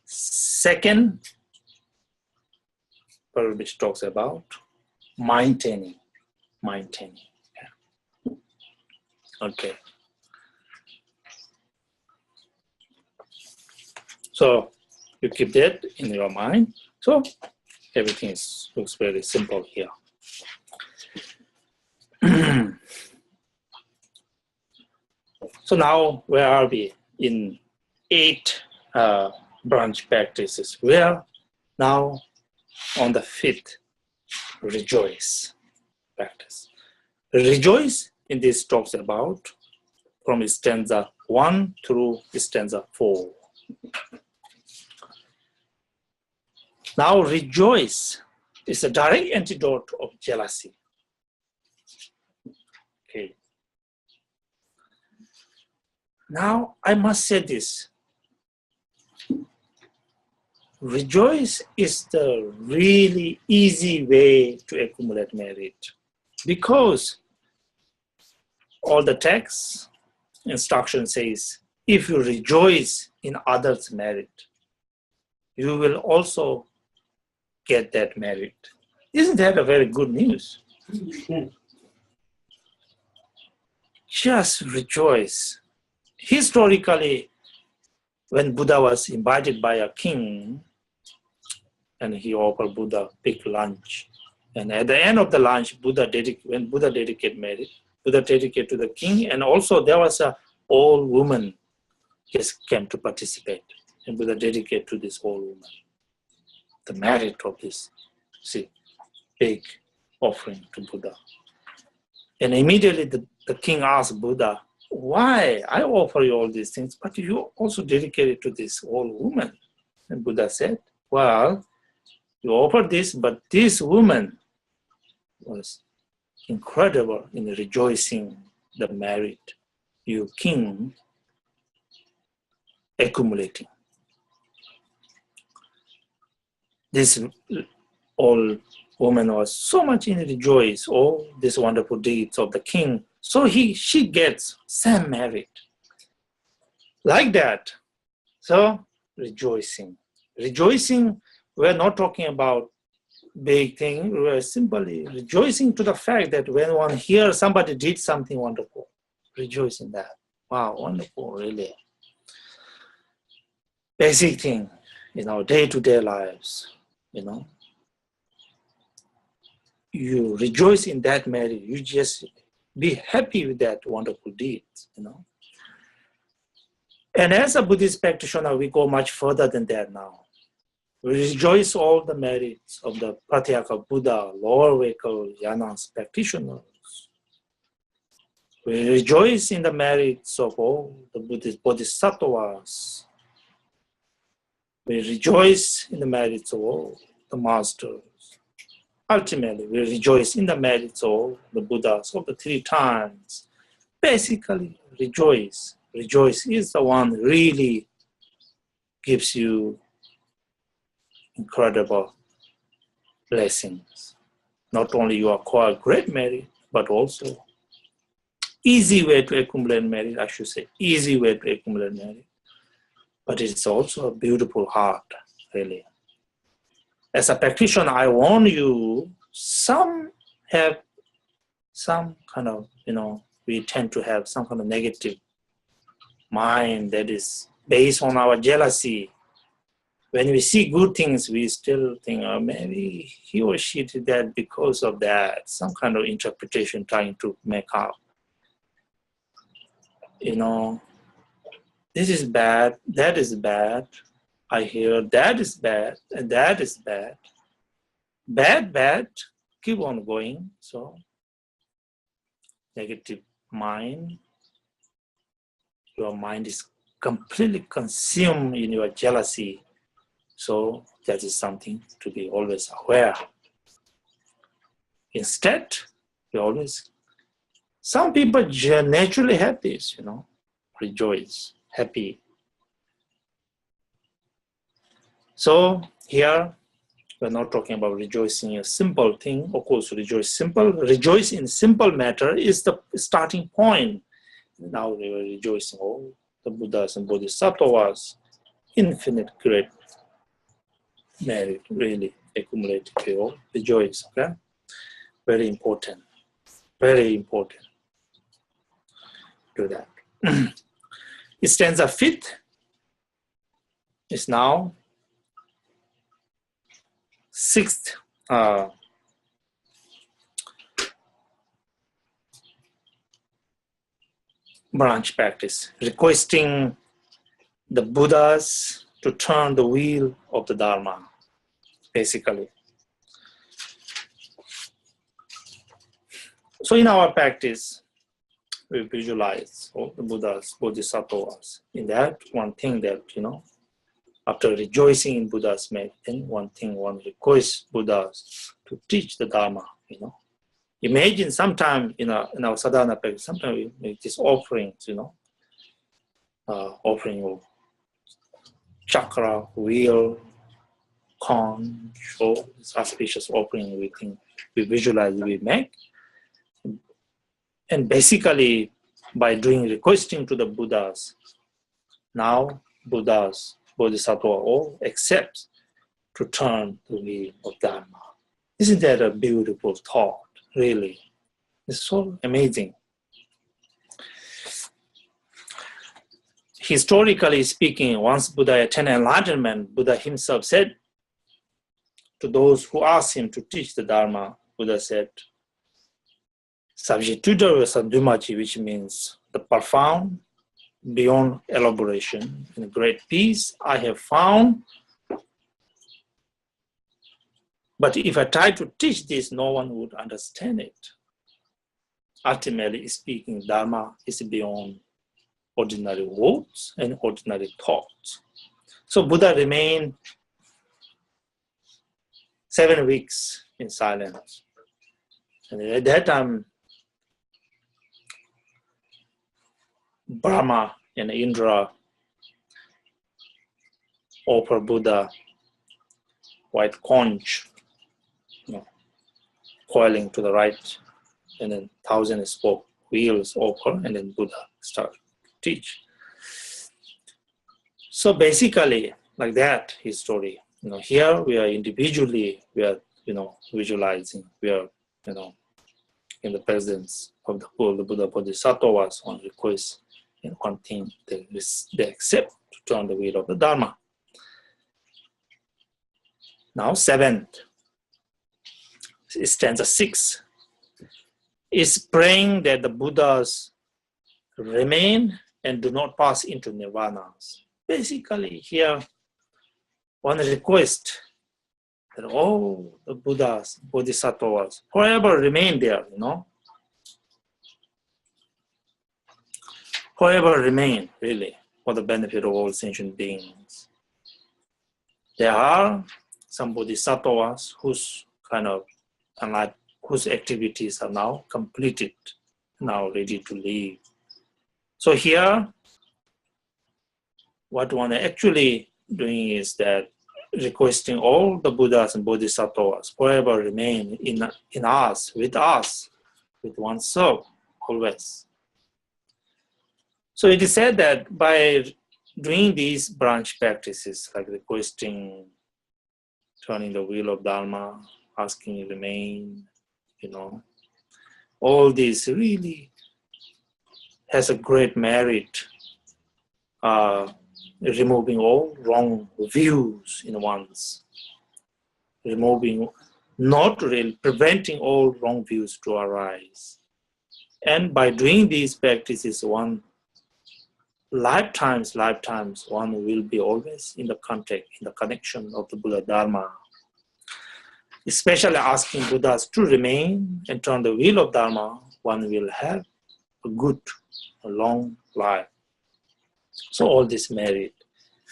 Second, which talks about maintaining. Okay. So you keep that in your mind. So everything looks very simple here. So now, where are we? In 8 branch practices. We are now on the 5th, rejoice practice. Rejoice in this talks about from stanza 1 through stanza 4. Now, rejoice is a direct antidote of jealousy. Okay. Now, I must say this. Rejoice is the really easy way to accumulate merit, because all the text instruction says, if you rejoice in others' merit, you will also get that merit. Isn't that a very good news? Just rejoice. Historically, when Buddha was invited by a king, and he offered Buddha big lunch, and at the end of the lunch, when Buddha dedicated merit, Buddha dedicated to the king, and also there was an old woman just came to participate, and Buddha dedicated to this old woman. The merit of this, big offering to Buddha. And immediately the king asked Buddha, why? I offer you all these things, but you also dedicate it to this old woman. And Buddha said, well, you offered this, but this woman was incredible in rejoicing the merit you king accumulating. This old woman was so much in rejoice, all these wonderful deeds of the king. So she gets same merit. Like that. So rejoicing. Rejoicing, we're not talking about big thing. We're simply rejoicing to the fact that when one hears somebody did something wonderful, rejoice in that. Wow, wonderful, really. Basic thing, day-to-day lives, You rejoice in that merit. You just be happy with that wonderful deed, And as a Buddhist practitioner, we go much further than that now. We rejoice all the merits of the Pratyeka Buddha, lower vehicle yanas practitioners. We rejoice in the merits of all the Buddhist Bodhisattvas. We rejoice in the merits of all the masters. Ultimately, we rejoice in the merits of all the Buddhas of the 3 times. Basically, rejoice. Rejoice is the one really gives you incredible blessings. Not only you acquire great merit, but also easy way to accumulate merit, I should say, easy way to accumulate merit. But it's also a beautiful heart, really. As a practitioner, I warn you, some have some kind of, we tend to have some kind of negative mind that is based on our jealousy. When we see good things, we still think, oh, maybe he or she did that because of that. Some kind of interpretation trying to make up. This is bad, that is bad. I hear that is bad, and that is bad. Bad, keep on going. So, negative mind. Your mind is completely consumed in your jealousy. So that is something to be always aware. Instead, some people naturally have this, rejoice, happy. So here, we're not talking about rejoicing a simple thing. Of course, rejoice in simple matter is the starting point. Now we are rejoicing all the Buddhas and Bodhisattvas, infinite great merit, really accumulated. We all rejoice, okay? Very important. Very important. Do that. It stands a fifth. It's now 6th branch practice, requesting the Buddhas to turn the wheel of the Dharma, basically. So in our practice, we visualize all the Buddhas, Bodhisattvas. In that, one thing that, after rejoicing in Buddha's merit, then one requests Buddhas to teach the Dharma, Imagine sometime in our sadhana practice, sometimes we make these offerings, offering of chakra, wheel, conch, all these auspicious offering we visualize, we make. And basically, by requesting to the Buddhas, now Buddhas, Bodhisattva all accept to turn the wheel of Dharma. Isn't that a beautiful thought, really? It's so amazing. Historically speaking, once Buddha attained enlightenment, Buddha himself said to those who asked him to teach the Dharma, Buddha said, Savjituda Sadhumachi, which means the profound, beyond elaboration, and great peace I have found. But if I try to teach this, no one would understand it. Ultimately speaking, Dharma is beyond ordinary words and ordinary thoughts. So Buddha remained 7 weeks in silence. And at that time, Brahma and Indra offer Buddha white conch, coiling to the right, and then 1,000 spoke wheels offer, and then Buddha started to teach. So basically, like that, his story. Here we are individually, we are, visualizing, we are, in the presence of the Buddha Bodhisattvas on request, and one thing they accept to turn the wheel of the Dharma. Now 7th, stanza 6, is praying that the Buddhas remain and do not pass into nirvana. Basically here, one request that all the Buddhas, Bodhisattvas forever remain there, forever remain, really, for the benefit of all sentient beings. There are some Bodhisattvas whose whose activities are now completed, now ready to leave. So here, what one actually doing is that requesting all the Buddhas and Bodhisattvas forever remain in us, with oneself, always. So it is said that by doing these branch practices, like requesting, turning the wheel of Dharma, asking you remain, all these really has a great merit, removing all wrong views in one's, preventing all wrong views to arise. And by doing these practices, one lifetimes, one will be always in the contact, in the connection of the Buddha Dharma. Especially asking Buddhas to remain and turn the wheel of Dharma, one will have a long life. So all this merit,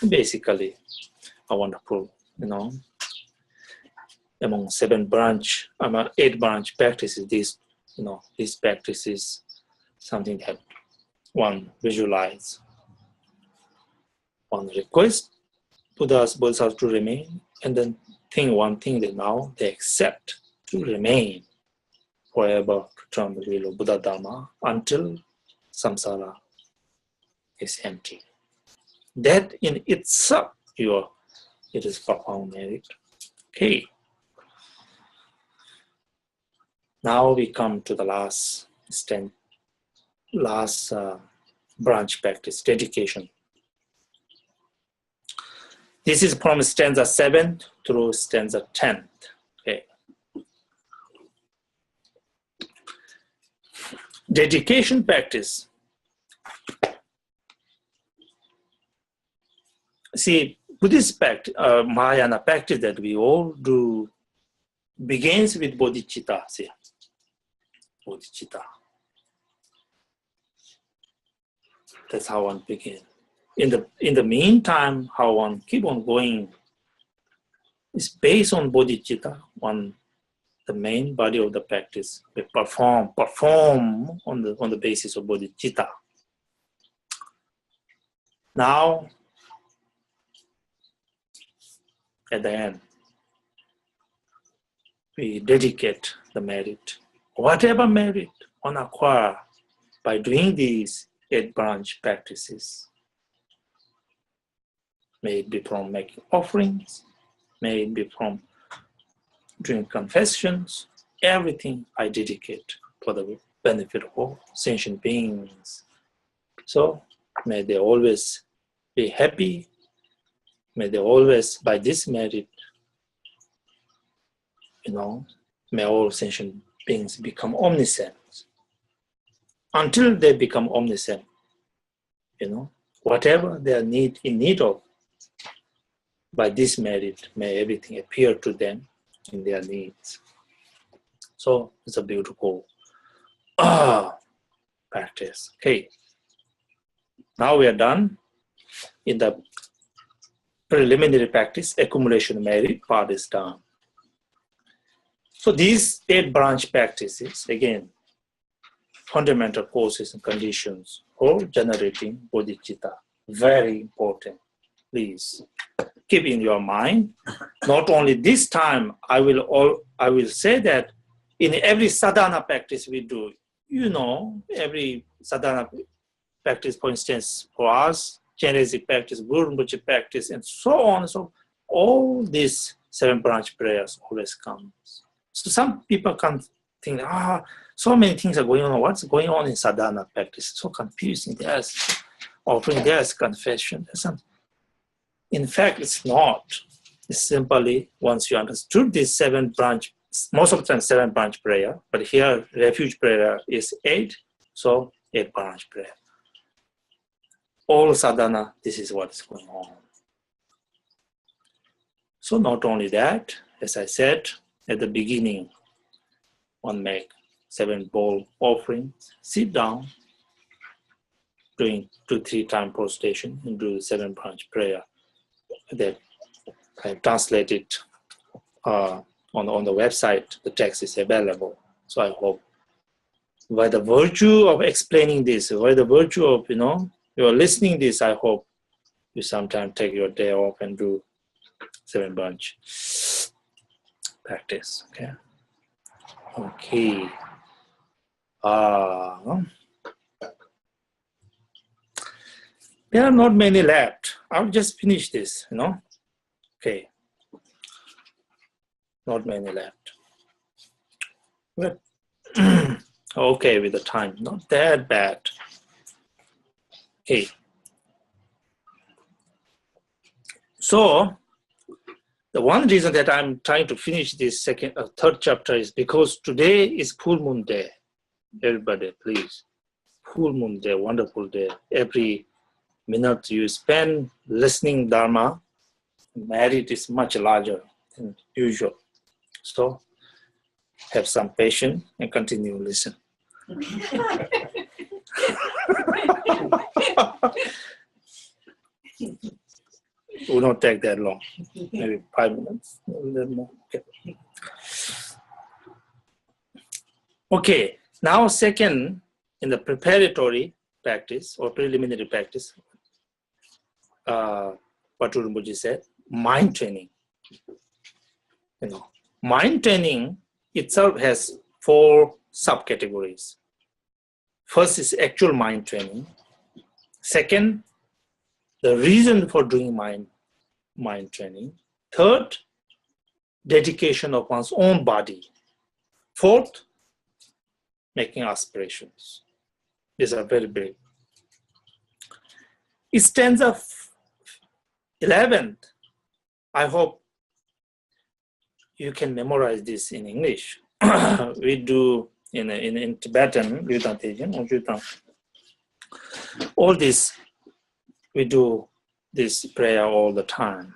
basically, a wonderful, among 8 branch practices, these practices, something that one visualize. One request Buddhas, Bodhisattvas to remain, and then one thing that now they accept to remain forever to turn the wheel of Buddha Dharma until samsara is empty. That in itself, it is profound merit. Okay. Now we come to the last branch practice, dedication. This is from stanza 7 through stanza 10. Okay. Dedication practice. See, Buddhist Mahayana practice that we all do begins with bodhicitta. See, bodhicitta. That's how one begins. In the meantime, how one keep on going is based on bodhicitta. The main body of the practice, we perform on the basis of bodhicitta. Now, at the end, we dedicate the merit, whatever merit one acquire by doing these 8 branch practices. May it be from making offerings, may it be from doing confessions, everything I dedicate for the benefit of all sentient beings. So may they always be happy. May they always, by this merit, may all sentient beings become omniscient. Until they become omniscient, whatever they are in need of, by this merit, may everything appear to them in their needs. So it's a beautiful practice. Okay. Now we are done in the preliminary practice. Accumulation merit part is done. So these 8 branch practices, again, fundamental causes and conditions for generating bodhicitta. Very important. Please keep in your mind. Not only this time, I will say that in every sadhana practice we do, every sadhana practice, for instance, for us, Chenrezig practice, Guru Rinpoche practice, and so on. So all these 7 branch prayers always comes. So some people can think, so many things are going on. What's going on in sadhana practice? So confusing. There's offering, there's confession. There's something. In fact, it's not. It's simply, once you understood this 7 branch, most of the time 7 branch prayer, but here refuge prayer is 8, so 8 branch prayer. All sadhana, this is what's going on. So not only that, as I said at the beginning, one make 7 bowl offerings, sit down, doing 2-3 times prostration, and do the 7 branch prayer. That I translated on the website. The text is available. So I hope by the virtue of explaining this, by the virtue of, you're listening this, I hope you sometime take your day off and do 7 branch practice. Okay. Okay. There are not many left. I'll just finish this, Okay. Not many left. But okay with the time, not that bad. Okay. So the one reason that I'm trying to finish this third chapter is because today is full moon day. Everybody, please. Full moon day, wonderful day. Every minute you spend listening Dharma, merit is much larger than usual. So have some patience and continue to listen. It will not take that long, maybe 5 minutes, a little more. Okay, now second, in the preparatory practice or preliminary practice, what Rinpoche said, mind training. Mind training itself has 4 subcategories. First is actual mind training. Second, the reason for doing mind training. Third, dedication of one's own body. Fourth, making aspirations. These are very big. It stands up 11th. I hope you can memorize this in English. We do in Tibetan, all this, we do this prayer all the time.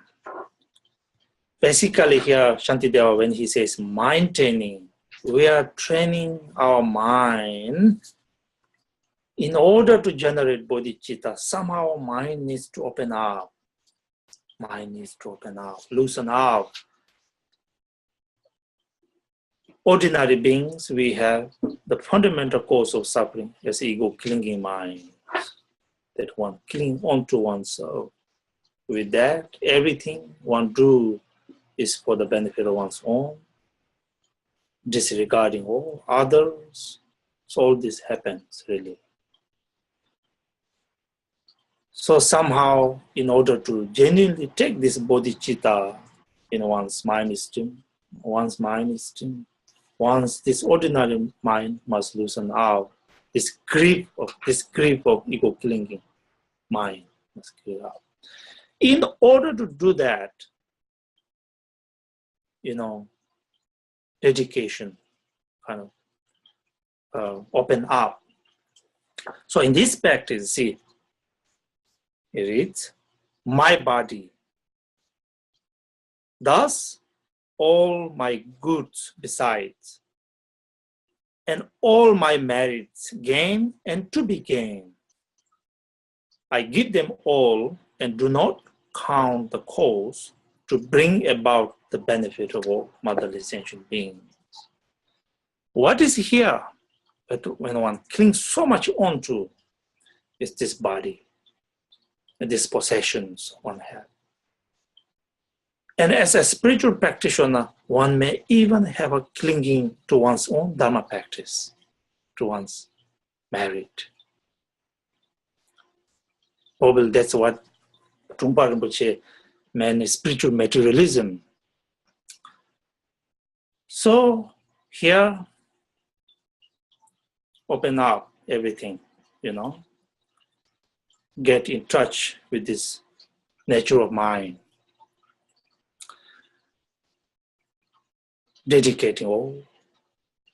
Basically here, Shantideva, when he says mind training, we are training our mind in order to generate bodhicitta. Somehow mind needs to open up. Mind needs to open up, loosen up. Ordinary beings, we have the fundamental cause of suffering as ego clinging mind, that one cling onto oneself. With that, everything one do is for the benefit of one's own, disregarding all others. So all this happens really. So somehow, in order to genuinely take this bodhicitta in one's mind stream, once this ordinary mind must loosen out, this grip of ego clinging mind must clear out. In order to do that, dedication kind of open up. So in this practice, see, it reads, my body, thus all my goods besides, and all my merits gain and to be gained. I give them all and do not count the cost to bring about the benefit of all motherly sentient beings. What is here, when one clings so much onto, is this body and these possessions one has. And as a spiritual practitioner, one may even have a clinging to one's own Dharma practice, to one's merit. Probably that's what Trungpa Rinpoche meant is spiritual materialism. So here, open up everything, get in touch with this nature of mind. Dedicating all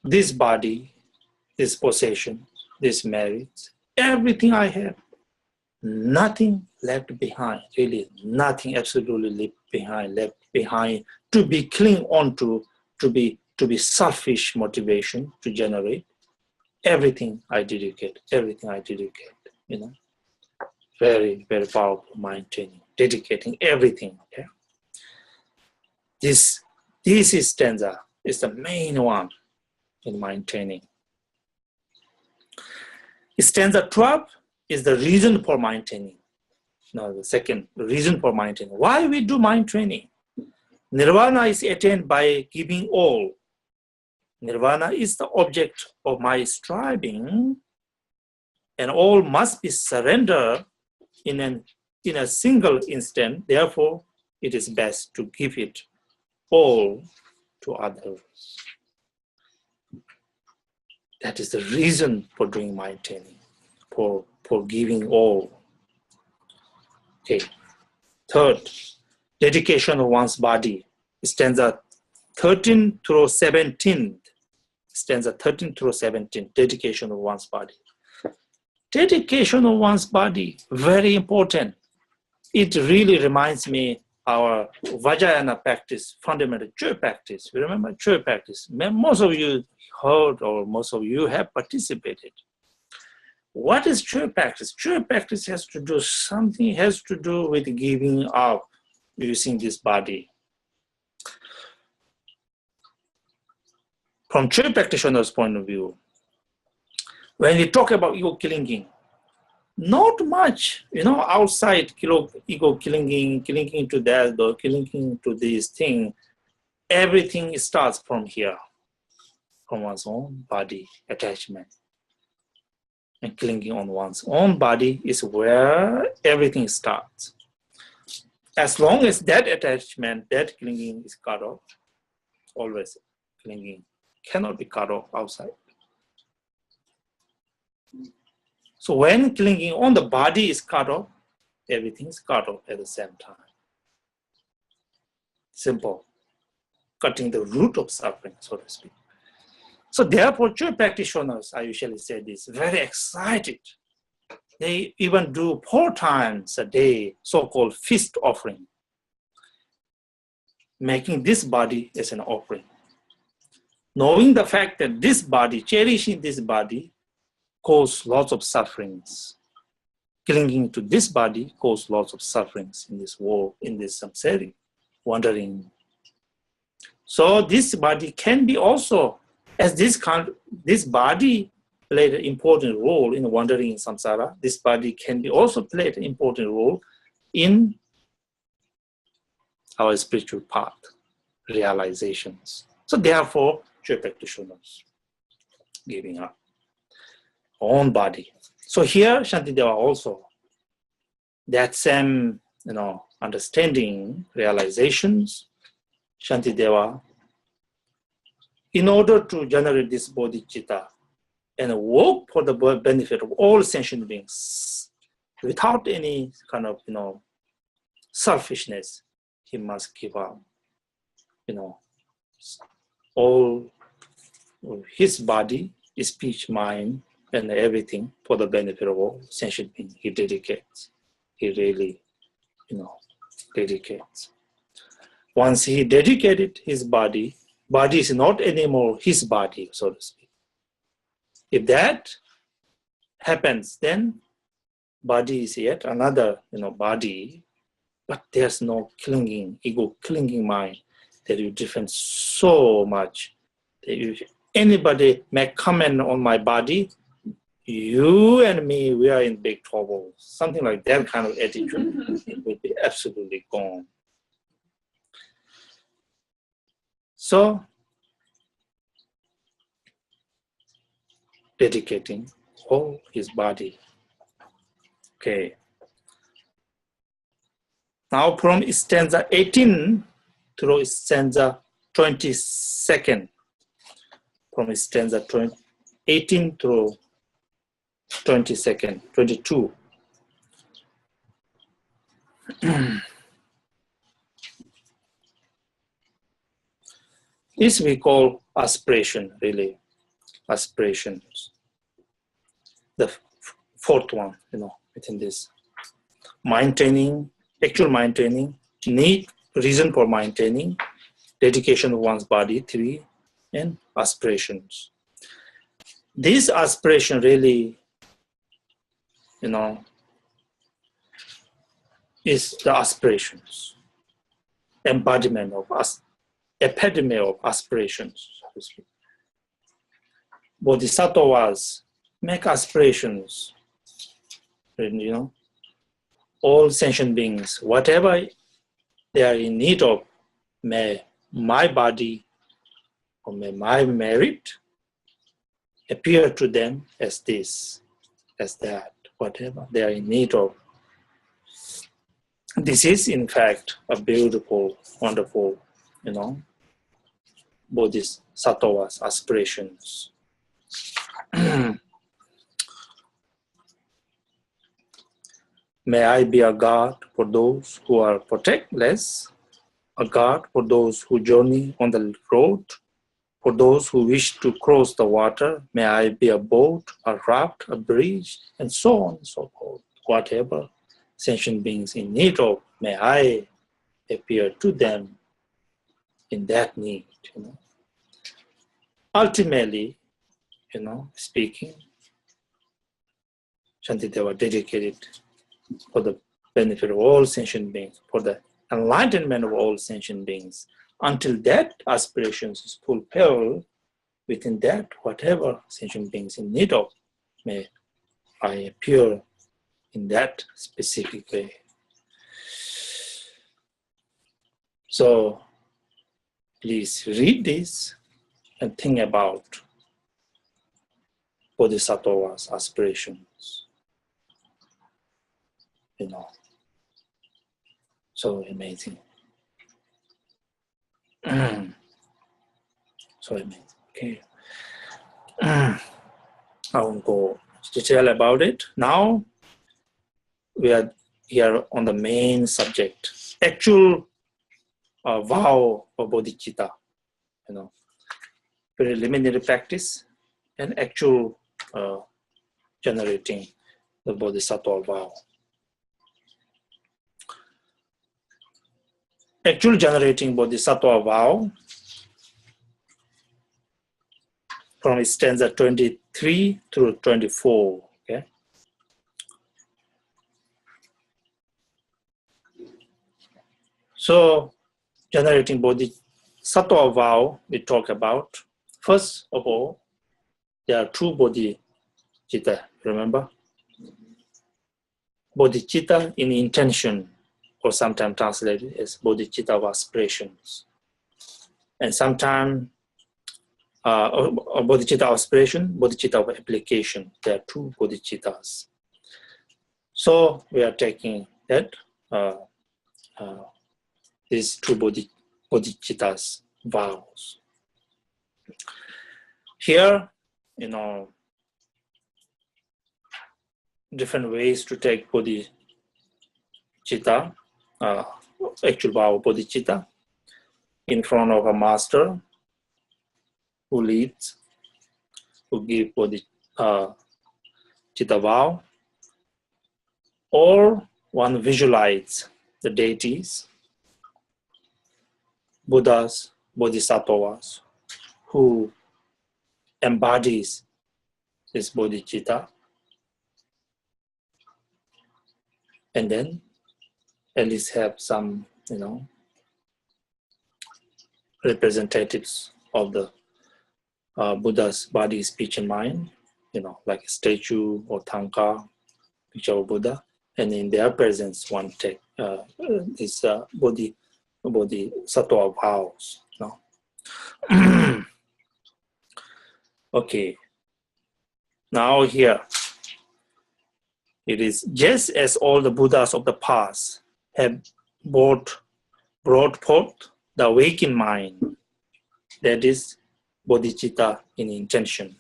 this body, this possession, this merits, everything I have, nothing left behind, really nothing absolutely left behind, to be cling on to be selfish motivation to generate. Everything I dedicate, you know. Very, very powerful mind training, dedicating everything. Okay? This stanza is the main one in mind training. Stanza 12 is the reason for mind training. Now, the second reason for mind training. Why we do mind training? Nirvana is attained by giving all. Nirvana is the object of my striving, and all must be surrendered in a single instant. Therefore, it is best to give it all to others. That is the reason for doing mind training, for giving all. Okay. Third, dedication of one's body. Stanza 13 through 17. Stanza 13 through 17. Dedication of one's body. Dedication of one's body, very important. It really reminds me our Vajrayana practice, fundamental Chö practice. You remember Chö practice? Most of you heard, or most of you have participated. What is Chö practice? Chö practice has to do with giving up using this body. From Chö practitioner's point of view, when we talk about ego clinging, not much, outside ego clinging to that, or clinging to this thing. Everything starts from here, from one's own body attachment. And clinging on one's own body is where everything starts. As long as that attachment, that clinging is cut off, always clinging cannot be cut off outside. So when clinging on the body is cut off, everything is cut off at the same time. Simple. Cutting the root of suffering, so to speak. So therefore, Chö practitioners, I usually say this, very excited. They even do 4 times a day, so-called feast offering, making this body as an offering. Knowing the fact that this body, cherishing this body, cause lots of sufferings. Clinging to this body cause lots of sufferings in this world, in this samsara, wandering. So this body can be also, as this body played an important role in wandering in samsara, this body can be also played an important role in our spiritual path, realizations. So therefore, Chö practitioners giving up own body. So here, Shantideva also, that same, understanding, realizations, Shantideva, in order to generate this bodhicitta and work for the benefit of all sentient beings, without any kind of, selfishness, he must give up, all his body, his speech, mind, and everything for the benefit of all sentient beings. He dedicates. He really, dedicates. Once he dedicated his body is not anymore his body, so to speak. If that happens, then body is yet another, body, but there's no clinging, ego clinging mind that you defend so much that if anybody may comment on my body, you and me, we are in big trouble. Something like that kind of attitude would be absolutely gone. So, dedicating all his body. Okay. Now from stanza 18 through stanza 22nd. From stanza 18 through 22nd, 22. This we call aspiration, really, aspirations. The fourth one, within this. Mind training, actual mind training, need reason for maintaining, dedication of one's body, 3, and aspirations. This aspiration really, is the aspirations, embodiment of us, epitome of aspirations, so to speak. Bodhisattvas make aspirations, all sentient beings, whatever they are in need of, may my body or may my merit appear to them as this, as that, whatever they are in need of. This is, in fact, a beautiful, wonderful, Bodhisattva's aspirations. May I be a guard for those who are protectless, a guard for those who journey on the road, for those who wish to cross the water. May I be a boat, a raft, a bridge, and so on and so forth. Whatever sentient beings in need of, may I appear to them in that need. Ultimately, speaking, Shantideva dedicated for the benefit of all sentient beings, for the enlightenment of all sentient beings. Until that aspiration is fulfilled, within that, whatever sentient beings in need of, may I appear in that specific way. So, please read this and think about Bodhisattva's aspirations. So amazing. So amazing. Okay. I won't go into detail about it. Now we are here on the main subject, actual vow of bodhicitta, preliminary practice and actual generating the bodhisattva vow. Actual generating bodhisattva vow from stanza 23 through 24. Okay. So, generating bodhisattva vow, we talk about. First of all, there are two bodhicitta. Remember, bodhicitta in intention, or sometimes translated as bodhicitta of aspirations. And sometimes bodhicitta of aspiration, bodhicitta of application. There are two bodhicittas. So we are taking that, these two bodhicittas vows. Here, different ways to take bodhicitta, actual vow of bodhicitta, in front of a master who leads, who gives bodhicitta vow, or one visualize the deities, Buddhas, Bodhisattvas, who embodies this bodhicitta, and then at least have some, representatives of the Buddha's body, speech, and mind, like a statue or tanka, picture of Buddha, and in their presence, one take this bodhisattva vows. Okay. Now here, it is just as all the Buddhas of the past have brought forth the awakened mind, that is bodhicitta in intention.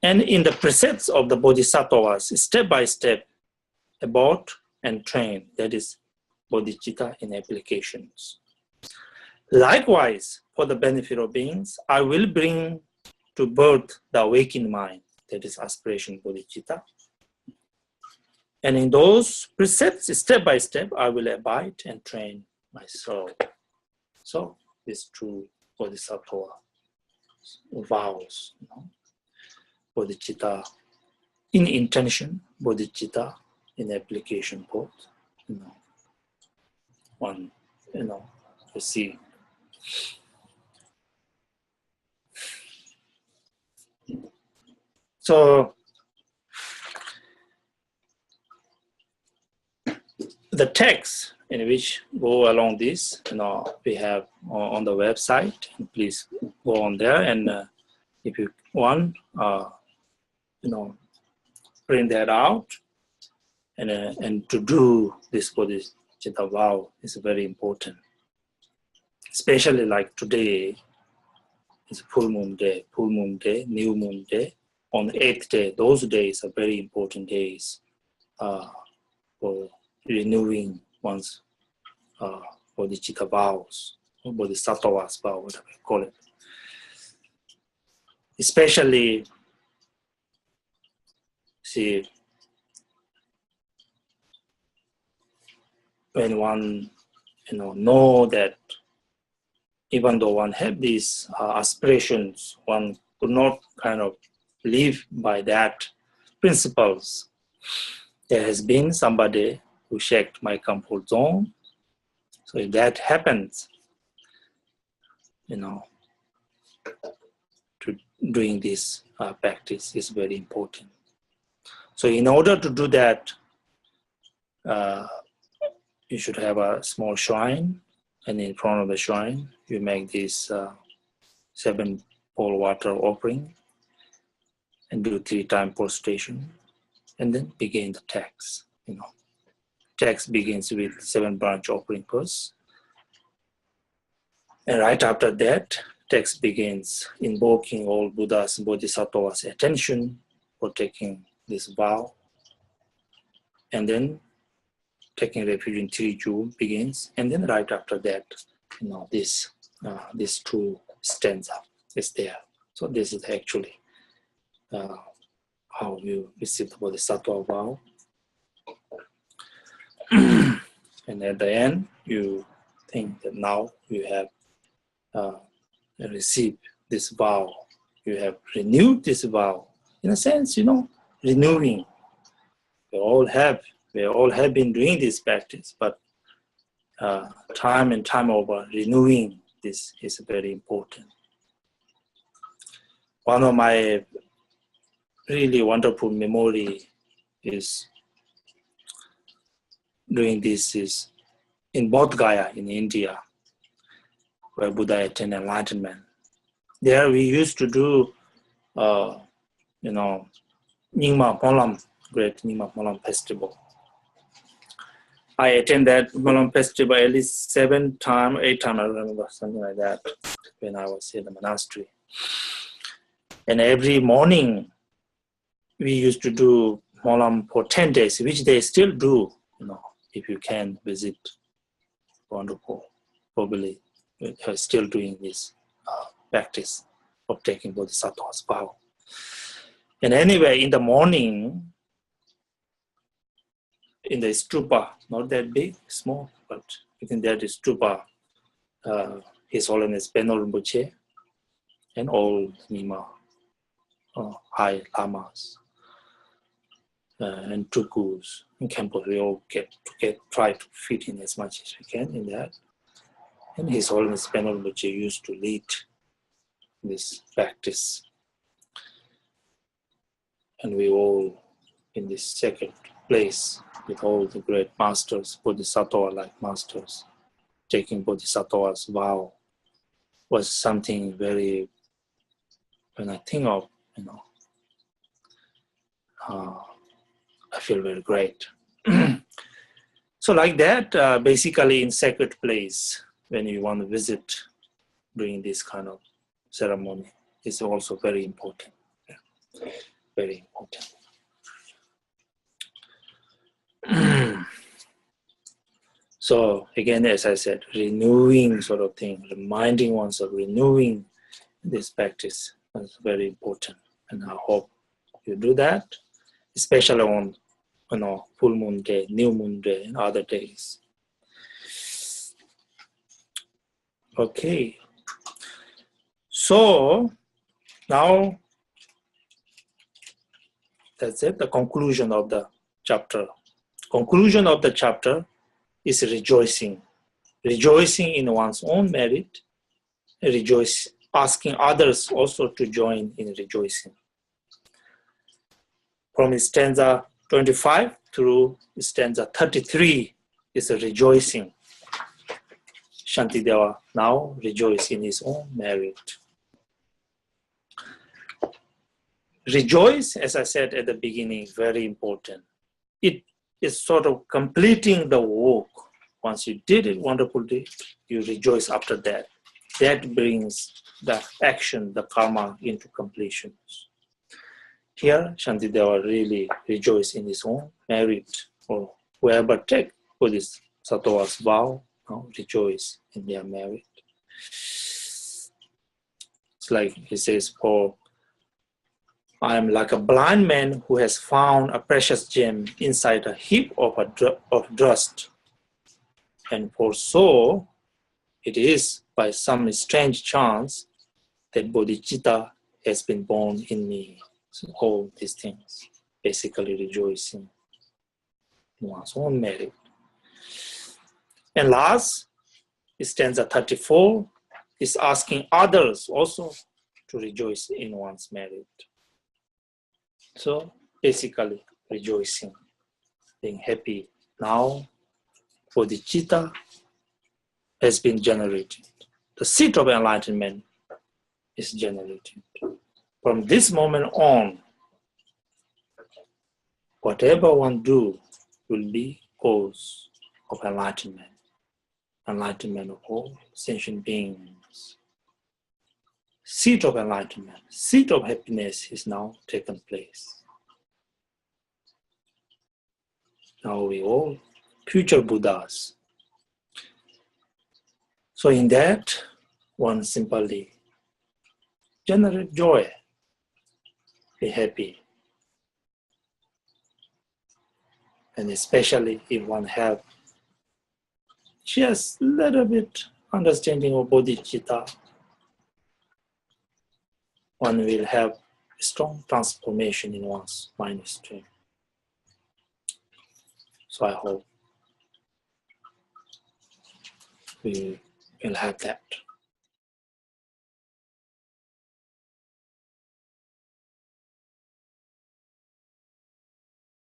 And in the precepts of the bodhisattvas, step by step, about and train, that is bodhicitta in applications. Likewise, for the benefit of beings, I will bring to birth the awakened mind, that is aspiration bodhicitta. And in those precepts, step by step, I will abide and train my soul. So these two Bodhisattva vows, bodhicitta in intention, bodhicitta in application both, one, you see. So the text in which go along this, we have on the website. Please go on there, and if you want, print that out, and to do this bodhicitta vow is very important. Especially like today, it's full moon day, new moon day. On the 8th day, those days are very important days for renewing one's bodhicitta vows, or bodhisattva's vow, whatever you call it. Especially, see, when one know that even though one have these aspirations, one could not kind of live by that principles. There has been somebody who checked my comfort zone. So if that happens, to doing this practice is very important. So in order to do that, you should have a small shrine, and in front of the shrine, you make this 7-bowl water offering and do 3-time prostration, and then begin the text. Text begins with 7-branch offering first, and right after that, text begins invoking all Buddhas and Bodhisattvas' attention for taking this vow, and then taking refuge in 3 jewels begins, and then right after that, this 2 stanza is there. So this is actually how you receive the Bodhisattva vow. And at the end, you think that now you have received this vow, you have renewed this vow. In a sense, renewing. We all have been doing this practice, but time and time over, renewing this is very important. One of my really wonderful memory is doing this is in Bodh Gaya in India, where Buddha attained enlightenment. There we used to do, Nyingma Molam, great Nyingma Molam festival. I attended that Molam festival at least 7 times, 8 times, I remember, something like that, when I was in the monastery. And every morning, we used to do Molam for 10 days, which they still do, if you can visit. Wonderful. Probably are still doing this practice of taking Bodhisattva's vow. And anyway, in the morning, in the stupa, not that big, small, but within that stupa, His Holiness Benol Rinpoche and all Nyingma high lamas and Tulkus in campus, we all try to fit in as much as we can in that. And His Holiness Benol Rinpoche used to lead this practice. And we all in this sacred place with all the great masters, Bodhisattva-like masters, taking Bodhisattva's vow was something very, when I think of, I feel very great. So like that, basically in sacred place, when you want to visit during this kind of ceremony, is also very important. Yeah. Very important. So again, as I said, renewing sort of thing, reminding oneself, renewing this practice is very important. And I hope you do that, especially on full moon day, new moon day, and other days. Okay. So now that's it, the conclusion of the chapter. Conclusion of the chapter is rejoicing. Rejoicing in one's own merit, asking others also to join in rejoicing. From stanza 25 through stanza 33 is a rejoicing. Shantideva now rejoices in his own merit. Rejoice, as I said at the beginning, very important. It is sort of completing the work. Once you did it, wonderful day, you rejoice after that. That brings the action, the karma into completion. Here, Shantideva really rejoices in his own merit. Or whoever take Bodhisattva's vow, rejoice in their merit. It's like he says, for I am like a blind man who has found a precious gem inside a heap of dust. And for so, it is by some strange chance that bodhicitta has been born in me. So all these things, basically rejoicing in one's own merit. And last, stanza 34 is asking others also to rejoice in one's merit. So basically rejoicing, being happy. Now bodhicitta has been generated. The seed of enlightenment is generated. From this moment on, whatever one do will be cause of enlightenment. Enlightenment of all sentient beings. Seed of enlightenment, seed of happiness is now taken place. Now we all future Buddhas. So in that, one simply generate joy, be happy. And especially if one have just a little bit understanding of bodhicitta, one will have a strong transformation in one's mind stream. So I hope we will have that.